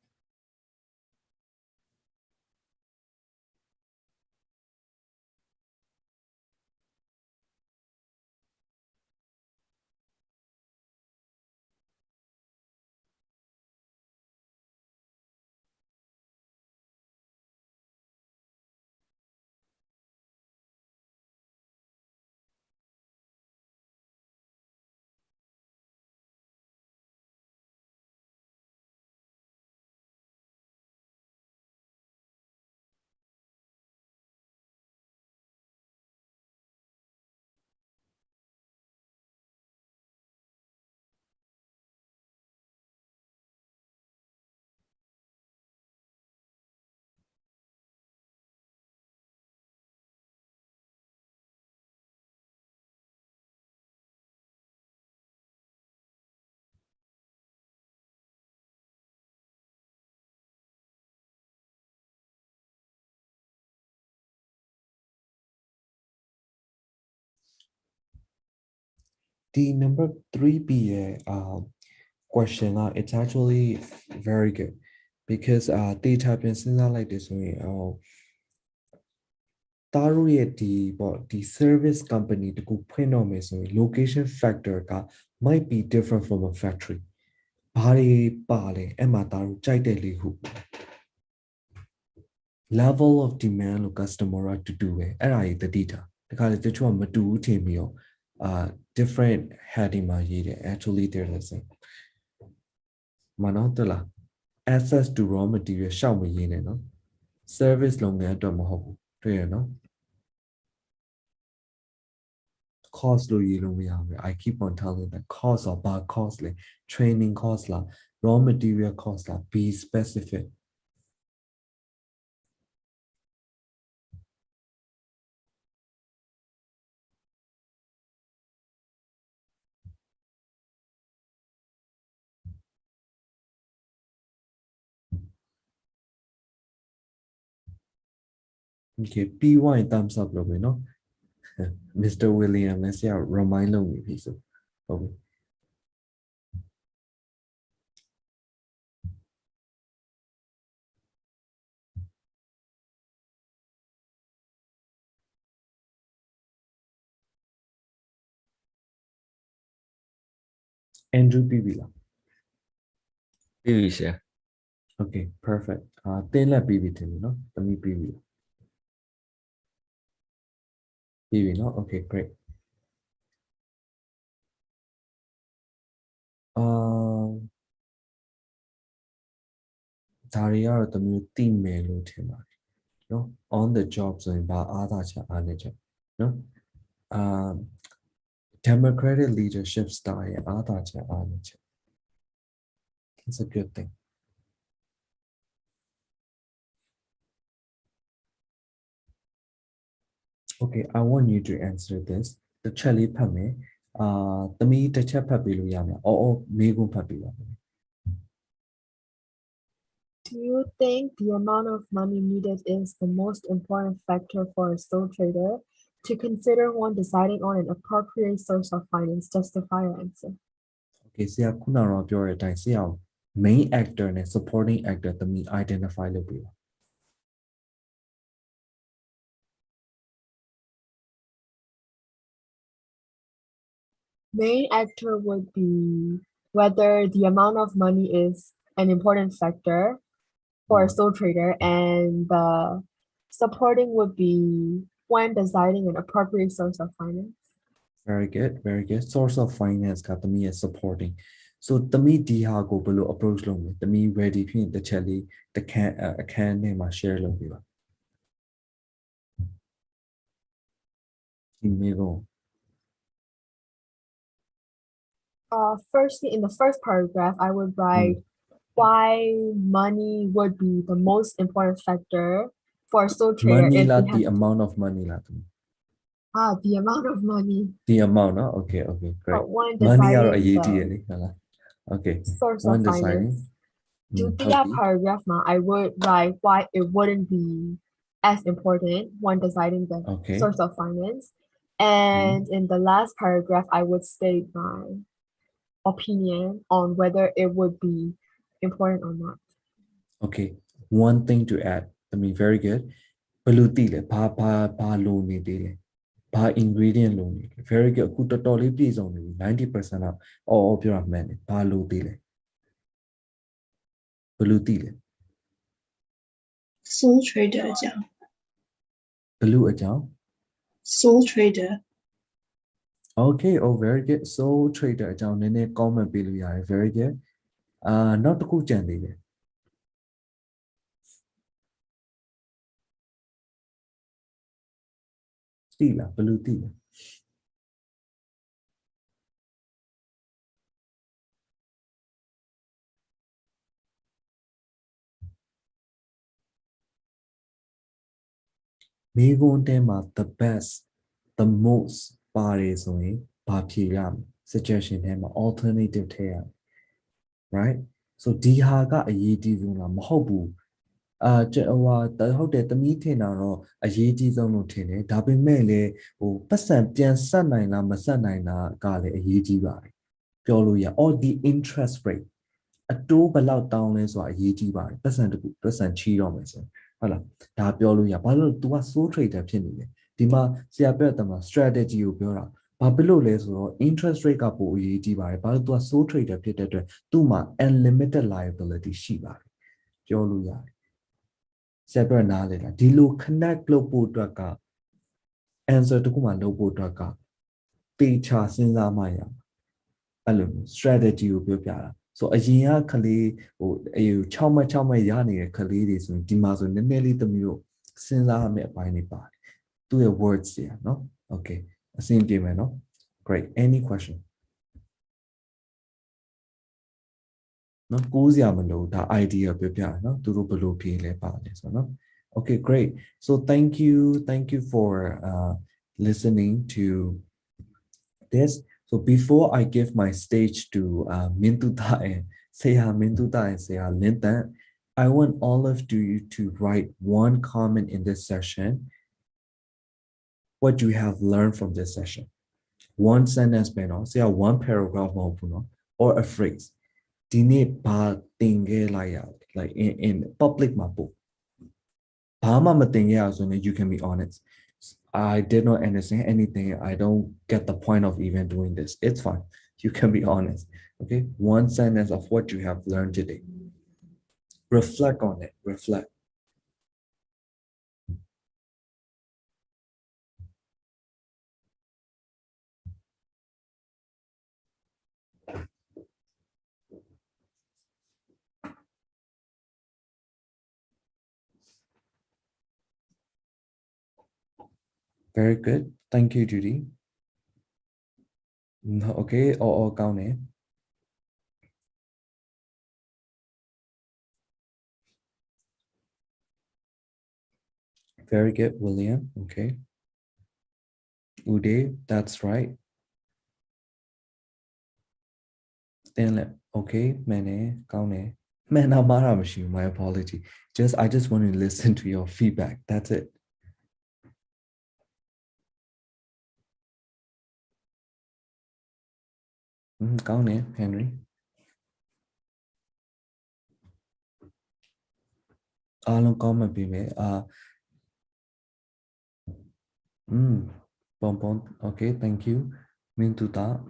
ဒီ number 3B ရဲ့ question က it's actually very good because data ပြန်စဉ်းစားလိုက်တယ်ဆိုရင်တားတို့ရဲ့ဒီပေါ့ဒီ service company တခုဖွင့်တော့မယ်ဆိုရင် location factor က might be different from a factory ဘာတွေပါလဲအဲ့မှာတားတို့ကြိုက်တဲ့လေးခု level of demand လို့ customer ကတူတူပဲအဲ့ဒါကြီးတတိတာတခါလေတချို့ကမတူဘူးထင်ပြီးတော့different heading မှာရေးတယ် actually they're the same မနော်တလား access to raw material ရှောက်မရေးနဲ့နော် service လုပ်ငန်းအတွက်မဟုတ်ဘူးတွေ့ရနော် cost လို့ရေးလို့မရဘူး I keep on telling that cost or bar cost လေ training cost လား raw material cost လား be specific okay P1 thumbs up လုပ်မယ်နော် Mr. William လည်းဆရာ remind လုပ်နေပြီဆိုဟုတ်ပြီ Andrew ပြီးပြီလား ပြီးပြီဆရာ Okay perfect တင်းလက်ပြီးပြီထင်တယ်နော်သမီးပြီးပြီပြီးပြီနော် Okay great ဒါတွေကတော့သမီးသိမယ်လို့ထင်ပါတယ်နော် on the job ဆိုရင်ဘာအားသာချက်အားနည်းချက်နော်democratic leadership style ရဲ့အားသာချက်အားနည်းချက် It's a good thing Okay I want you to answer this တစ်ချက်လေးဖတ်မယ်သမီးတစ်ချက်ဖတ်ပေးလို့ရမလားအော်မေးခွန်းဖတ်ပေးပါမယ် Do you think the amount of money needed is the most important factor for a sole trader to consider when deciding on an appropriate source of finance? Justify your answer. Okay ဆရာခုနကတော့ပြောတဲ့အတိုင်းဆရာ main actor နဲ့ supporting actor သမီး identify လုပ်ပေးပါ Main actor would be whether the amount of money is an important factor for a sole trader, and the supporting would be when deciding an appropriate source of finance. Very good source of finance ကသမီးရဲ့ supporting so သမီးဒီဟာကိုဘယ်လို approach လုပ်မလဲသမီး ready ဖြစ်ရင်တစ်ချက်လေးအခန်းထဲမှာ share လုပ်ပေးပါဒီမေကို Firstly, in the first paragraph, I would write why money would be the most important factor for a sole trader. money if လား we the have- amount of money လားသမီး the amount of money. the amount နော် okay great But when money ကတော့အ deciding ရေးကြီးရ the လေဟုတ်လား okay source when of deciding finance, toဟုတ်thatပြီ paragraph now, I would write why it wouldn't be as important when deciding the Okay. source of finance. And in the last paragraph, I would state my opinion on whether it would be important or not. Okay, one thing to add. I mean, very good. ဘယ်လိုသိလဲဘာလိုနေသေးလဲဘာ ingredient လိုနေလဲ very good အခုတော်တော်လေးပြည့်စုံနေပြီ 90% လောက်အော်ပြောရမှန်းတယ်ဘာလိုသေးလဲဘယ်လိုသိလဲ sole trader အကြောင်း ဘယ်လိုအကြောင်း sole trader Okay, oh very good. So trader အကြောင်းနည်းနည်း comment ပေးလို့ရတယ် very good. နောက်တစ်ခုကြံသေးတယ်သိလားဘယ်လိုသိလဲမိဂုံးတဲမှာ the best the most ပါတယ်ဆိုရင်ဘာဖြေရမလဲ suggestion ထဲမှာ alternative ထဲရမယ် right so ဒီဟာကအရေးကြီးဆုံးလားမဟုတ်ဘူးဟုတ်တယ်သမီးထင်တာတော့အရေးကြီးဆုံးလို့ထင်တယ်ဒါပေမဲ့လည်းပတ်စံပြန်ဆက်နိုင်လားမဆက်နိုင်တာကလည်းအရေးကြီးပါတယ်ပြောလို့ရ all the interest rate အတိုးဘယ်လောက်တောင်းလဲဆိုတာအရေးကြီးပါတယ်ပတ်စံတစ်ခုပတ်စံချီတော့မယ်ဆိုဟုတ်လားဒါပြောလို့ရဘာလို့ तू က sole trader ဖြစ်နေလဲဒီမှာဆရာပြောတဲ့မှာ strategy ကိုပြောတာဘာဖြစ်လို့လဲဆိုတော့ interest rate ကပိုအရေးကြီးပါတယ်ဘာလို့ तू က sole trader ဖြစ်တဲ့အတွက်သူ့မှာ unlimited liability ရှိပါတယ်ပြောလို့ရတယ်ဆရာပြောနားလေလားဒီလို connect လုပ်ဖို့အတွက်က answer တခုမှလုပ်ဖို့အတွက်ကတေချာစဉ်းစားမှရအဲ့လို strategy ကိုပြောပြတာဆိုအရင်ကကလေး6မှတ်ရနေတဲ့ကလေးတွေဆိုရင်ဒီမှာဆိုနည်းနည်းလေးသမီးတို့စဉ်းစားရမယ့်အပိုင်းတွေပါတယ်သူ့ရဲ့ words တွေเนาะ okay အဆင်ပြေမယ်เนาะ great any question နော်ကိုးစရာမလိုဒါ idea ပြောပြเนาะသူတို့ဘယ်လိုဖြေလဲပါလဲဆိုတော့ okay great so thank you for listening to this so before I give my stage to Mintuta and Seha Lintan I want all of you to write one comment in this session what you have learned from this session. One sentence ပဲเนาะ say one paragraph မဟုတ်ဘူးเนาะ or a phrase ဒီနေ့ဘာသင်ခဲ့လိုက်ရလဲ like in public မှာပို့ဘာမှမသင်ခဲ့ရဆိုရင် you can be honest. I did not understand anything. I don't get the point of even doing this. It's fine. You can be honest. Okay. One sentence of what you have learned today. Reflect on it. Reflect. Very good. Thank you, Judy. Okay. All count it. Very good, William. Okay. Uday, that's right. Then okay, Mane, Kaune. Man, my apology. I just want to listen to your feedback. That's it. Kaune, Henry. Comment be me. Pom. Okay, thank you. Mintuta.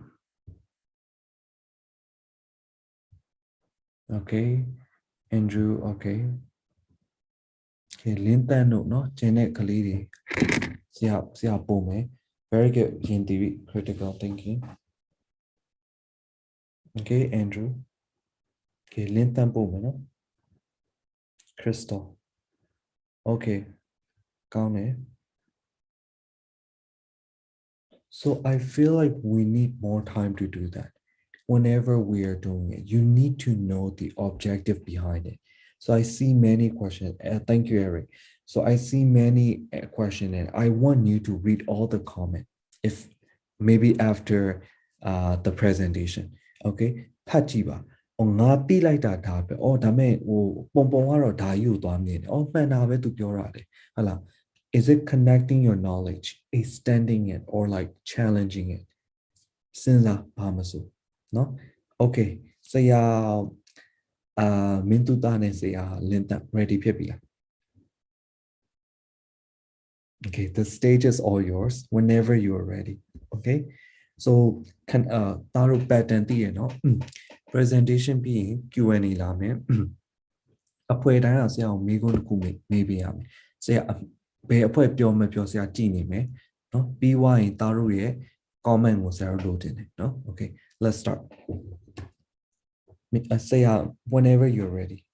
Okay, Andrew. Okay. Okay, Linta no. Janet Kalidi. See how boom. Very good. TV critical thinking. Okay, Andrew. Okay, Linta boom. No. Crystal. Okay. Count it. So I feel like we need more time to do that. Whenever we are doing it, you need to know the objective behind it. So I see many questions. Thank you, Eric. So I see many questions, and I want you to read all the comment. If maybe after the presentation, okay? Tachiba. ngā pi like that type. Oh, dame pom da yu to amin. Oh, man, ave tu piorade. Hala. Is it connecting your knowledge, extending it, or like challenging it? Sinza pamasu. No? Okay. So ya mintu tane se ya linta ready pipila. Okay, the stage is all yours whenever you are ready. Okay. So can taru pattern ti no presentation being Q&A la me apwe dai se ya migo ku maybe ya me se ya be apwe pyo me pyo se ya ji ni me no pi wa yin taru ye comment ko se lo tin no. Okay, let's start. Say whenever you're ready.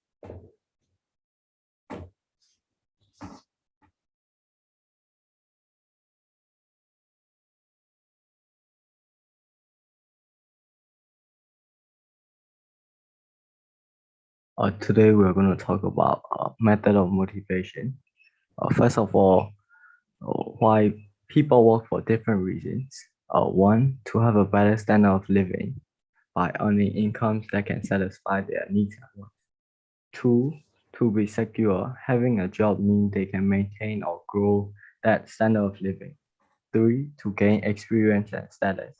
Today we're going to talk about method of motivation. First of all, why people work for different reasons. One, to have a better standard of living by earning incomes that can satisfy their needs and wants. Two, to be secure. Having a job means they can maintain or grow that standard of living. Three, to gain experience and status.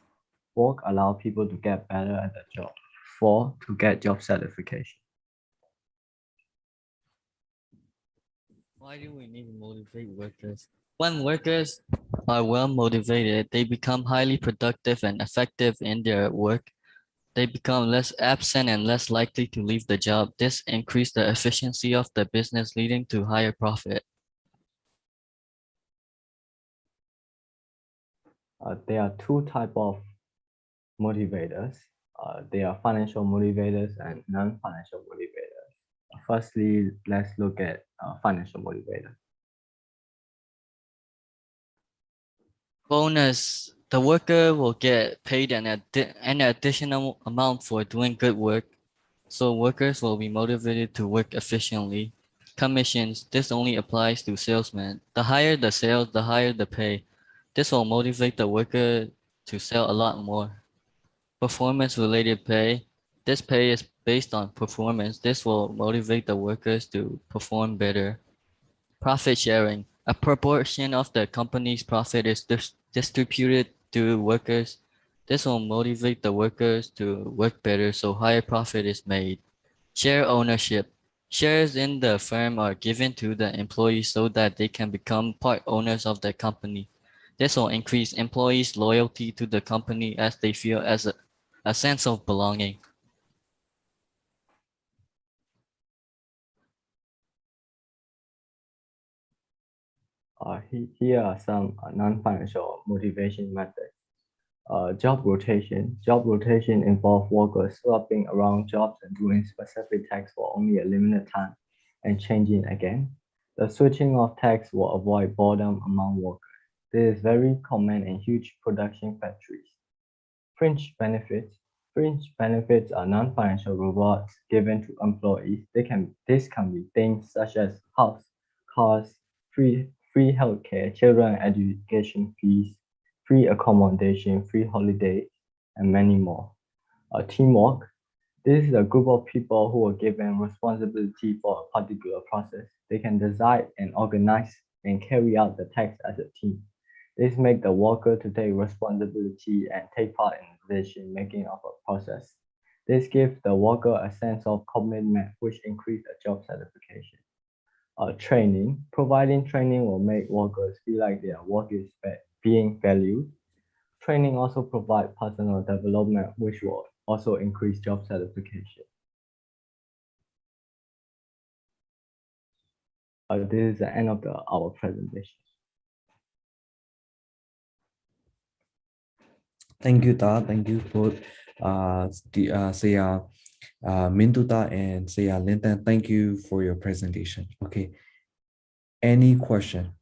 Work allows people to get better at their job. Four, to get job certification. Why do we need to motivate workers? When workers are well motivated, they become highly productive and effective in their work. They become less absent and less likely to leave the job. This increases the efficiency of the business, leading to higher profit. There are two types of motivators. They are financial motivators and non-financial motivators. Firstly, let's look at financial motivator. Bonus. The worker will get paid an additional amount for doing good work, so workers will be motivated to work efficiently. Commissions. This only applies to salesmen. The higher the sales, the higher the pay. This will motivate the worker to sell a lot more. Performance-related pay. This pay is based on performance. This will motivate the workers to perform better. Profit sharing. A proportion of the company's profit is distributed to workers. This will motivate the workers to work better so higher profit is made. Share ownership. Shares in the firm are given to the employees so that they can become part owners of the company. This will increase employees' loyalty to the company as they feel as a sense of belonging. Here are some non-financial motivation methods. Job rotation. Job rotation involves workers swapping around jobs and doing specific tasks for only a limited time and changing again. The switching of tasks will avoid boredom among workers. This is very common in huge production factories. Fringe benefits. Fringe benefits are non-financial rewards given to employees. This can be things such as house, cars, free healthcare, children education fees, free accommodation, free holiday, and many more. Teamwork. This is a group of people who are given responsibility for a particular process. They can decide and organize and carry out the tasks as a team. This makes the worker to take responsibility and take part in the decision making of a process. This gives the worker a sense of commitment, which increases the job satisfaction. Training. Providing training will make workers feel like their work is being valued. Training also provides personal development, which will also increase job satisfaction. This is the end of our presentation. Thank you, Ta. Thank you both, Saya Mintuta and Saya Linton. Thank you for your presentation. Okay. Any question?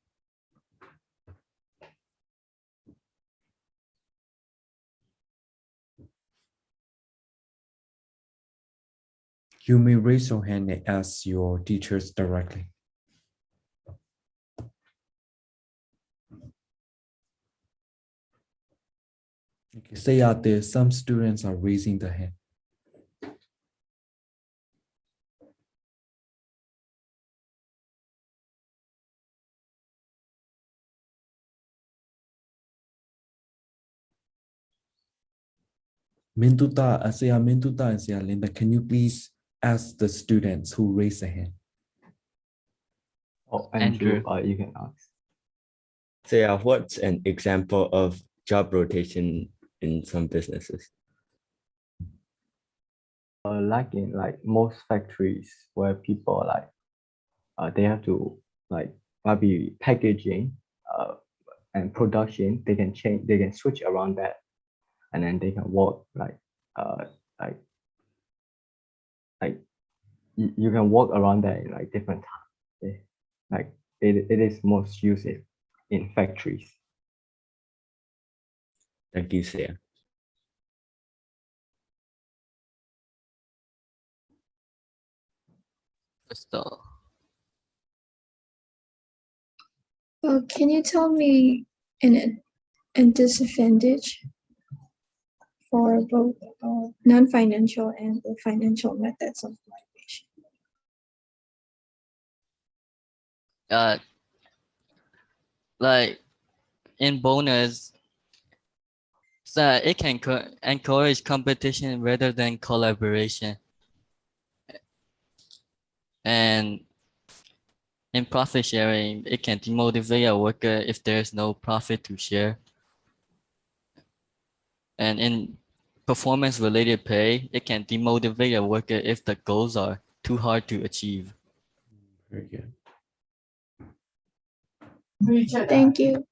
You may raise your hand and ask your teachers directly. Okay, say out there, some students are raising the hand. Mintuta, Saya Mintuta and Saya Linda, can you please ask the students who raised the hand? Oh, Andrew, you can ask. So what's an example of job rotation in some businesses? Like in most factories where people they have to maybe packaging and production, they can switch around that, and then they can work you can work around that in different times. It is most used in factories. Thank you, Saya. Can you tell me a disadvantage for both non-financial and the financial methods of motivation? Like in bonus, so it can encourage competition rather than collaboration. And in profit sharing, it can demotivate a worker if there's no profit to share. And in performance-related pay, it can demotivate a worker if the goals are too hard to achieve. Very good. Thank you.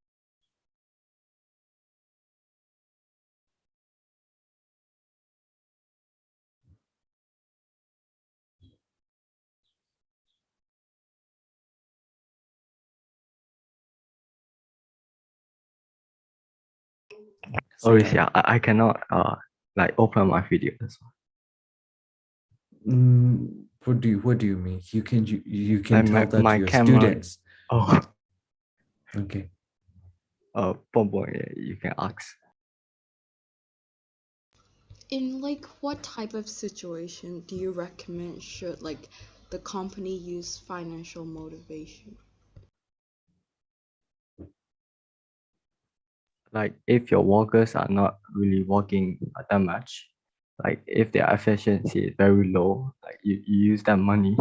Sorry, yeah, I cannot open my video as well. What do you mean? You can tell that my to your camera. students. Oh, Okay. Bombo, you can ask. In what type of situation do you recommend should the company use financial motivation? like if your workers are not really working that much, like if their efficiency is very low, like you use that money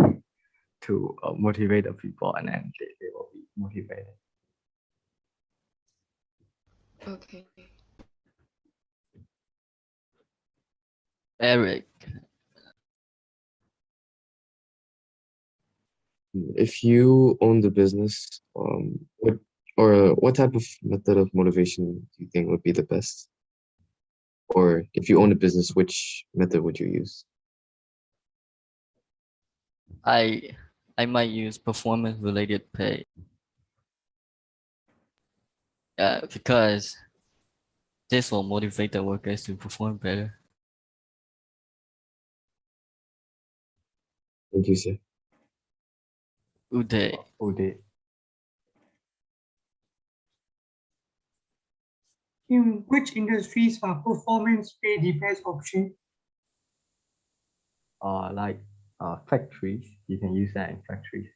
to motivate the people, and then they will be motivated. Okay. Eric, If you own the business, what type of method of motivation do you think would be the best? Or if you own a business, which method would you use? I might use performance related pay. Because this will motivate the workers to perform better. Thank you, sir. Uday, Uday. In which industries are performance pay the best option? Like factories, you can use that in factories.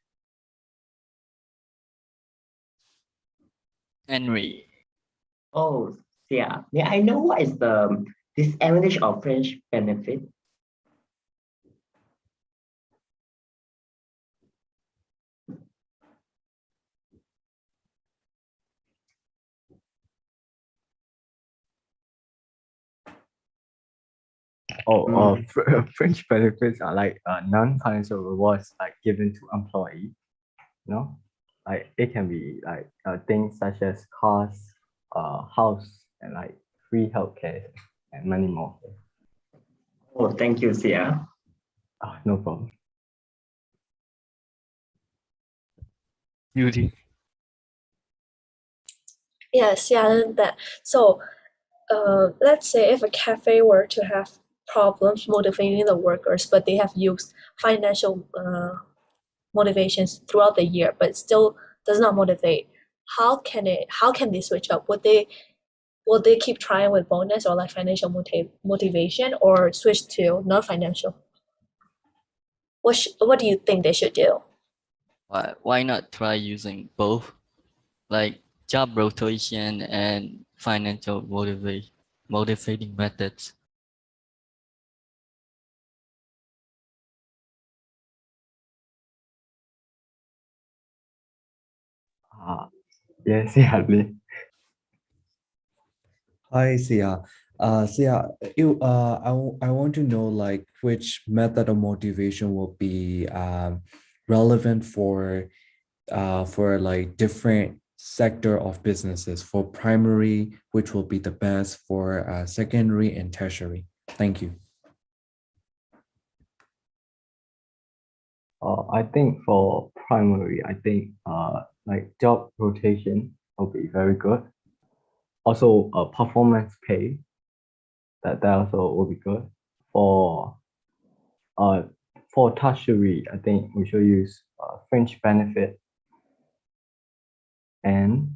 Henry, Oh, yeah. May I know what is the disadvantage of French benefit? Fringe benefits are like non-financial rewards like given to employee. You know, like it can be like things such as cars, house, and like free healthcare and many more. Oh, thank you, Sia. No problem. Beauty. Yes, yeah, that. So, let's say if a cafe were to have problems motivating the workers, but they have used financial motivations throughout the year, but still does not motivate. How can they switch up? Will they keep trying with bonus or like financial motivation, or switch to non-financial? What do you think they should do? Why not try using both, like job rotation and financial motivating methods? Yes, yeah, Lee. Hi, Sia. Sia, I want to know like which method of motivation will be relevant for like different sector of businesses. For primary, which will be the best for secondary and tertiary. Thank you. I think for primary, I think like job rotation will be very good. Also, performance pay that also will be good. For uh for tertiary, I think we should use fringe benefit and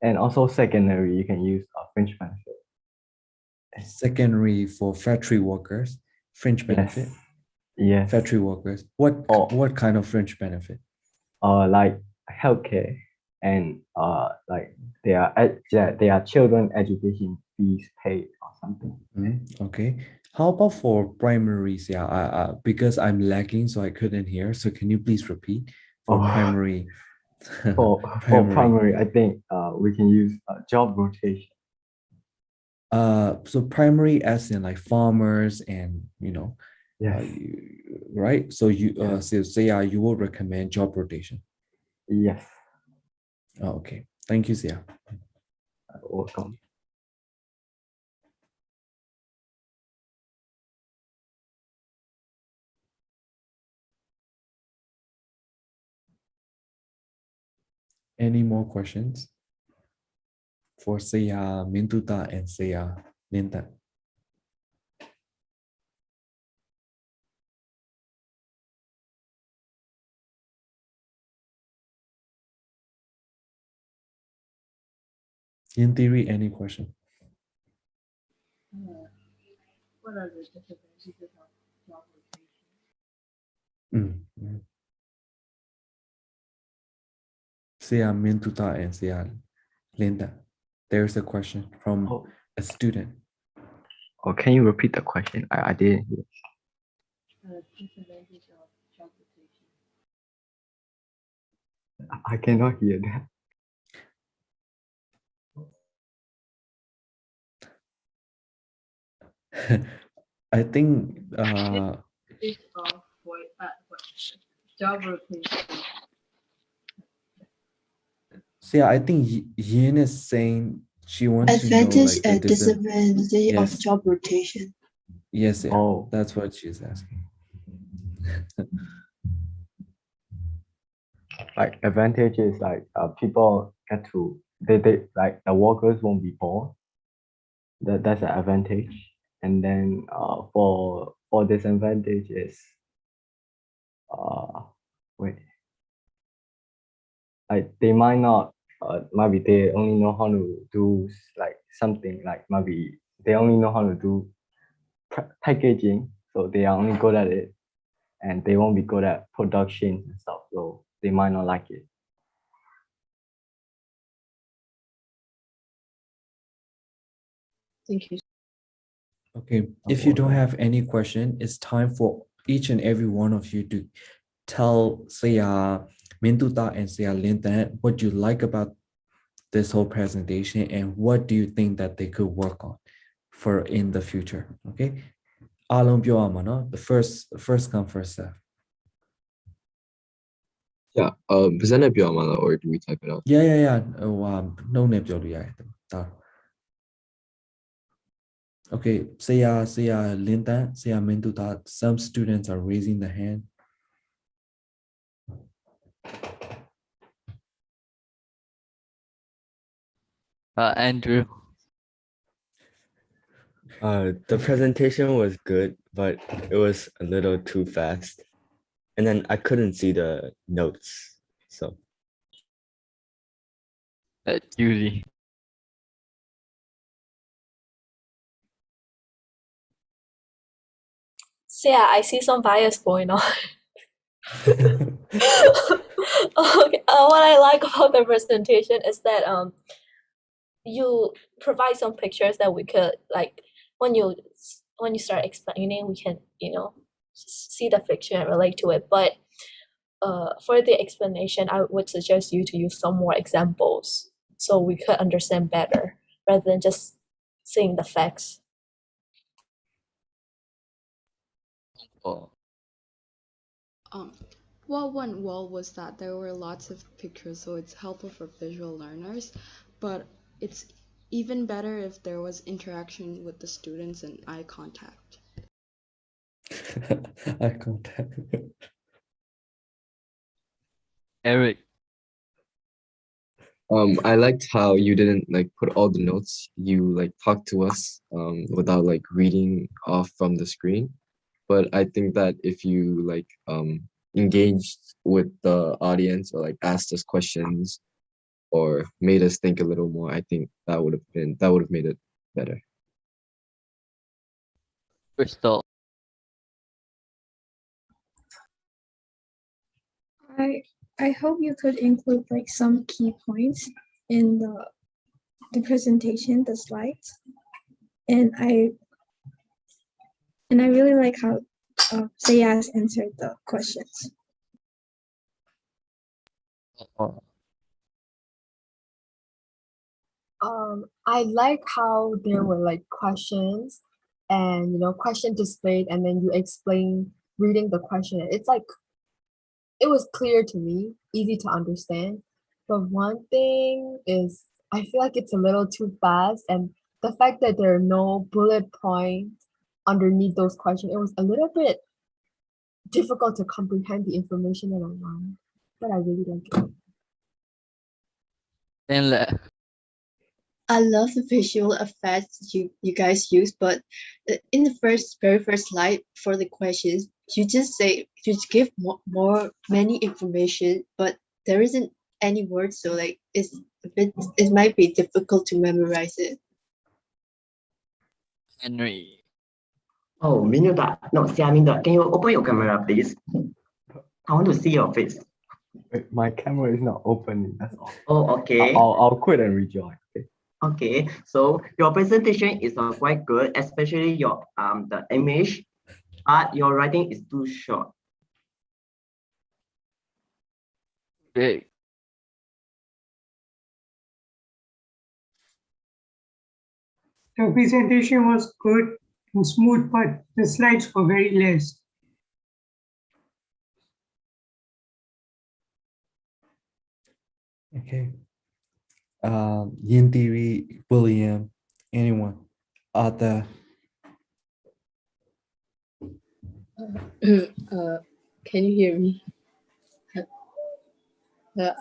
also secondary, you can use fringe benefit. Secondary for factory workers, fringe benefit. Yes. Factory workers. What kind of fringe benefit? Like healthcare and like their children education fees paid or something. Okay. How about for primaries? Yeah, because I'm lagging, so I couldn't hear. So can you please repeat for primary? For primary, I think we can use job rotation. So primary as in like farmers and Yes. right? So yeah, you will recommend job rotation. Yes. Oh, okay. Thank you, Sia. Welcome. Any more questions for Sia Mintuta and Sia Linda? In theory, any question? What are the disadvantages of job rotation? Sia Mintuta and Sia Linda, there's a question from Oh, a student. or can you repeat the question? I didn't hear. I cannot hear that. I think Job rotation. so yeah, I think Yin is saying she wants to know Advantage like the and disadvantage of yes. job rotation. Yes, yeah, Oh. that's what she's asking. Like advantage is like people get to they like the workers won't be bored. That's an advantage. And then for disadvantage is wait, like they might not maybe they only know how to do like something like maybe they only know how to do packaging, so they are only good at it, and they won't be good at production and stuff, so they might not like it. Thank you. Okay, if you don't have any question, it's time for each and every one of you to tell Sia Mintuta and Sia Linda what you like about this whole presentation and what do you think that they could work on for in the future. Okay,အားလုံးပြောရမှာနော် the first come first serve. Yeah. Present it or do we type it out? Yeah. နှုတ်နဲ့ပြောလို့ရတယ်ဒါ Okay, Sia Linda, Sia Mintuta, some students are raising the hand. Andrew. The presentation was good, but it was a little too fast. And then I couldn't see the notes. So Julie. So yeah, I see some bias going on. Okay, what I like about the presentation is that you provide some pictures that we could like when you start explaining, we can see the picture and relate to it. But for the explanation, I would suggest you to use some more examples so we could understand better rather than just seeing the facts. What went well was that there were lots of pictures, so it's helpful for visual learners, but it's even better if there was interaction with the students and eye contact. Eye contact. Eric. I liked how you didn't like put all the notes. You like talked to us without like reading off from the screen. But I think that if you like engaged with the audience or like asked us questions or made us think a little more, I think that would have made it better. Crystal. I hope you could include like some key points in the presentation, the slides. And I really like how Sayas answered the questions. I like how there were like questions and question displayed and then you explain reading the question. It's like it was clear to me, easy to understand. But one thing is I feel like it's a little too fast and the fact that there are no bullet points underneath those questions, it was a little bit difficult to comprehend the information that I want. But I really like it. Then I love the visual effects you guys use, but in the very first slide for the questions, you just give many information, but there isn't any words, so like it might be difficult to memorize it. Henry. Oh, Minuta. No, Sia Minuta, can you open your camera, please? I want to see your face. Wait, my camera is not opening. That's all. Oh, okay. I'll quit and rejoin. Okay. Okay, so your presentation is quite good, especially your the image, but your writing is too short. Great. The presentation was good and smooth, but the slides were very less. Okay. Yin Theory, William, anyone? Other. Can you hear me?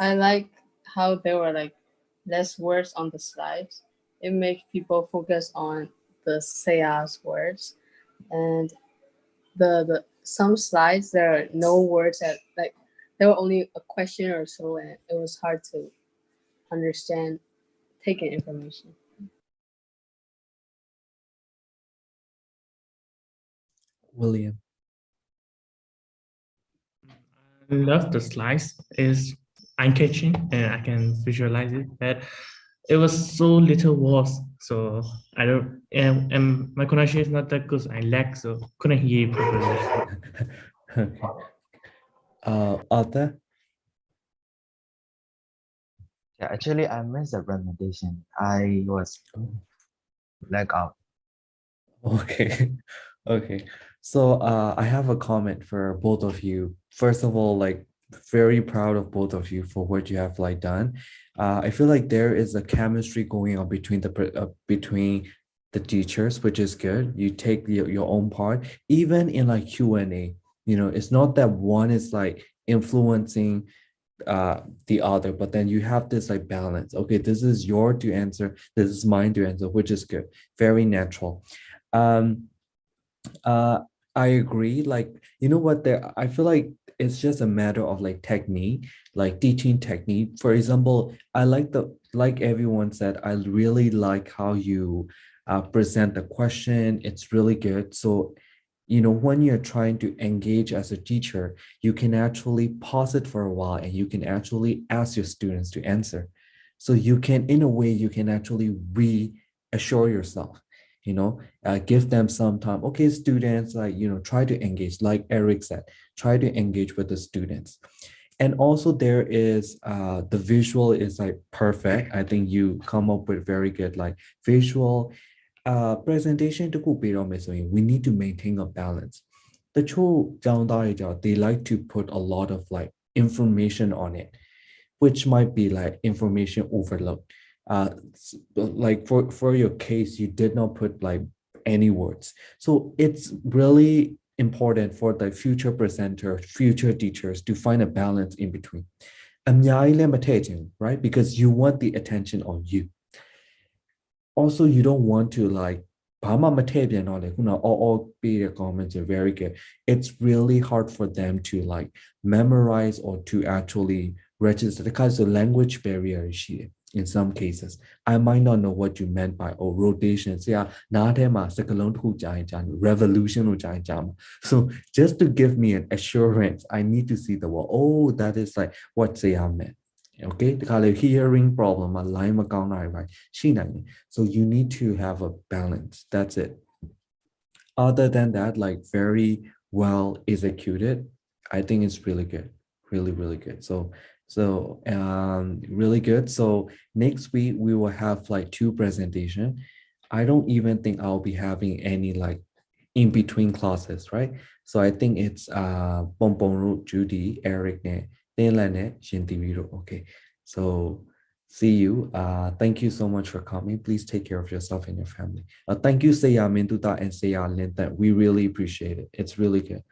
I like how there were like less words on the slides. It makes people focus on the Sea's words, and the some slides there are no words at like there were only a question or so, and it was hard to understand taking information. William. I love the slides. It's eye-catching and I can visualize it. But it was so little words, so I don't. And my connection is not that good. I lag, so couldn't hear properly. Okay. Arthur. Yeah, actually, I missed the presentation. I was lag out. Okay. Okay. So I have a comment for both of you. First of all, like very proud of both of you for what you have like done. I feel like there is a chemistry going on between between the teachers, which is good. You take your own part, even in like Q&A. You know, it's not that one is like influencing the other, but then you have this like balance. Okay, this is your to answer, this is mine to answer, which is good, very natural. I agree, like, you know what, there I feel like it's just a matter of like technique, like teaching technique. For example, I like everyone said, I really like how you present the question. It's really good. So you know, when you're trying to engage as a teacher, you can actually pause it for a while and you can actually ask your students to answer. So you can, in a way, you can actually reassure yourself, you know, give them some time. Okay, students, like, you know, try to engage, like Eric said, try to engage with the students. And also there is the visual is like perfect. I think you come up with very good like visual presentation တစ်ခုပေးတော့မယ်ဆိုရင် we need to maintain a balance. တချို့ကျောင်းသားတွေကြောင့် they like to put a lot of like information on it, which might be like information overload. Like for your case, you did not put like any words. So it's really important for the future presenter, future teachers to find a balance in between. အများကြီးလည်းမထည့်ချင်ဘူး right? Because you want the attention on you. Also, you don't want to like all the comments are very good. It's really hard for them to like memorize or to actually register because the language barrier is here in some cases. I might not know what you meant by rotation. Revolution. So just to give me an assurance, I need to see the word. Oh, that is like what say I meant. Okay, the hearing problem, a line account, right? So you need to have a balance. That's it. Other than that, like very well executed, I think it's really good, really good. So really good. So next week we will have like 2 presentation. I don't even think I'll be having any like in between classes, right? So I think it's Pomponu, Judy, Eric, okay, so see you. Thank you so much for coming. Please take care of yourself and your family. Thank you, Seya Mintuta and Seya Linta. We really appreciate it. It's really good.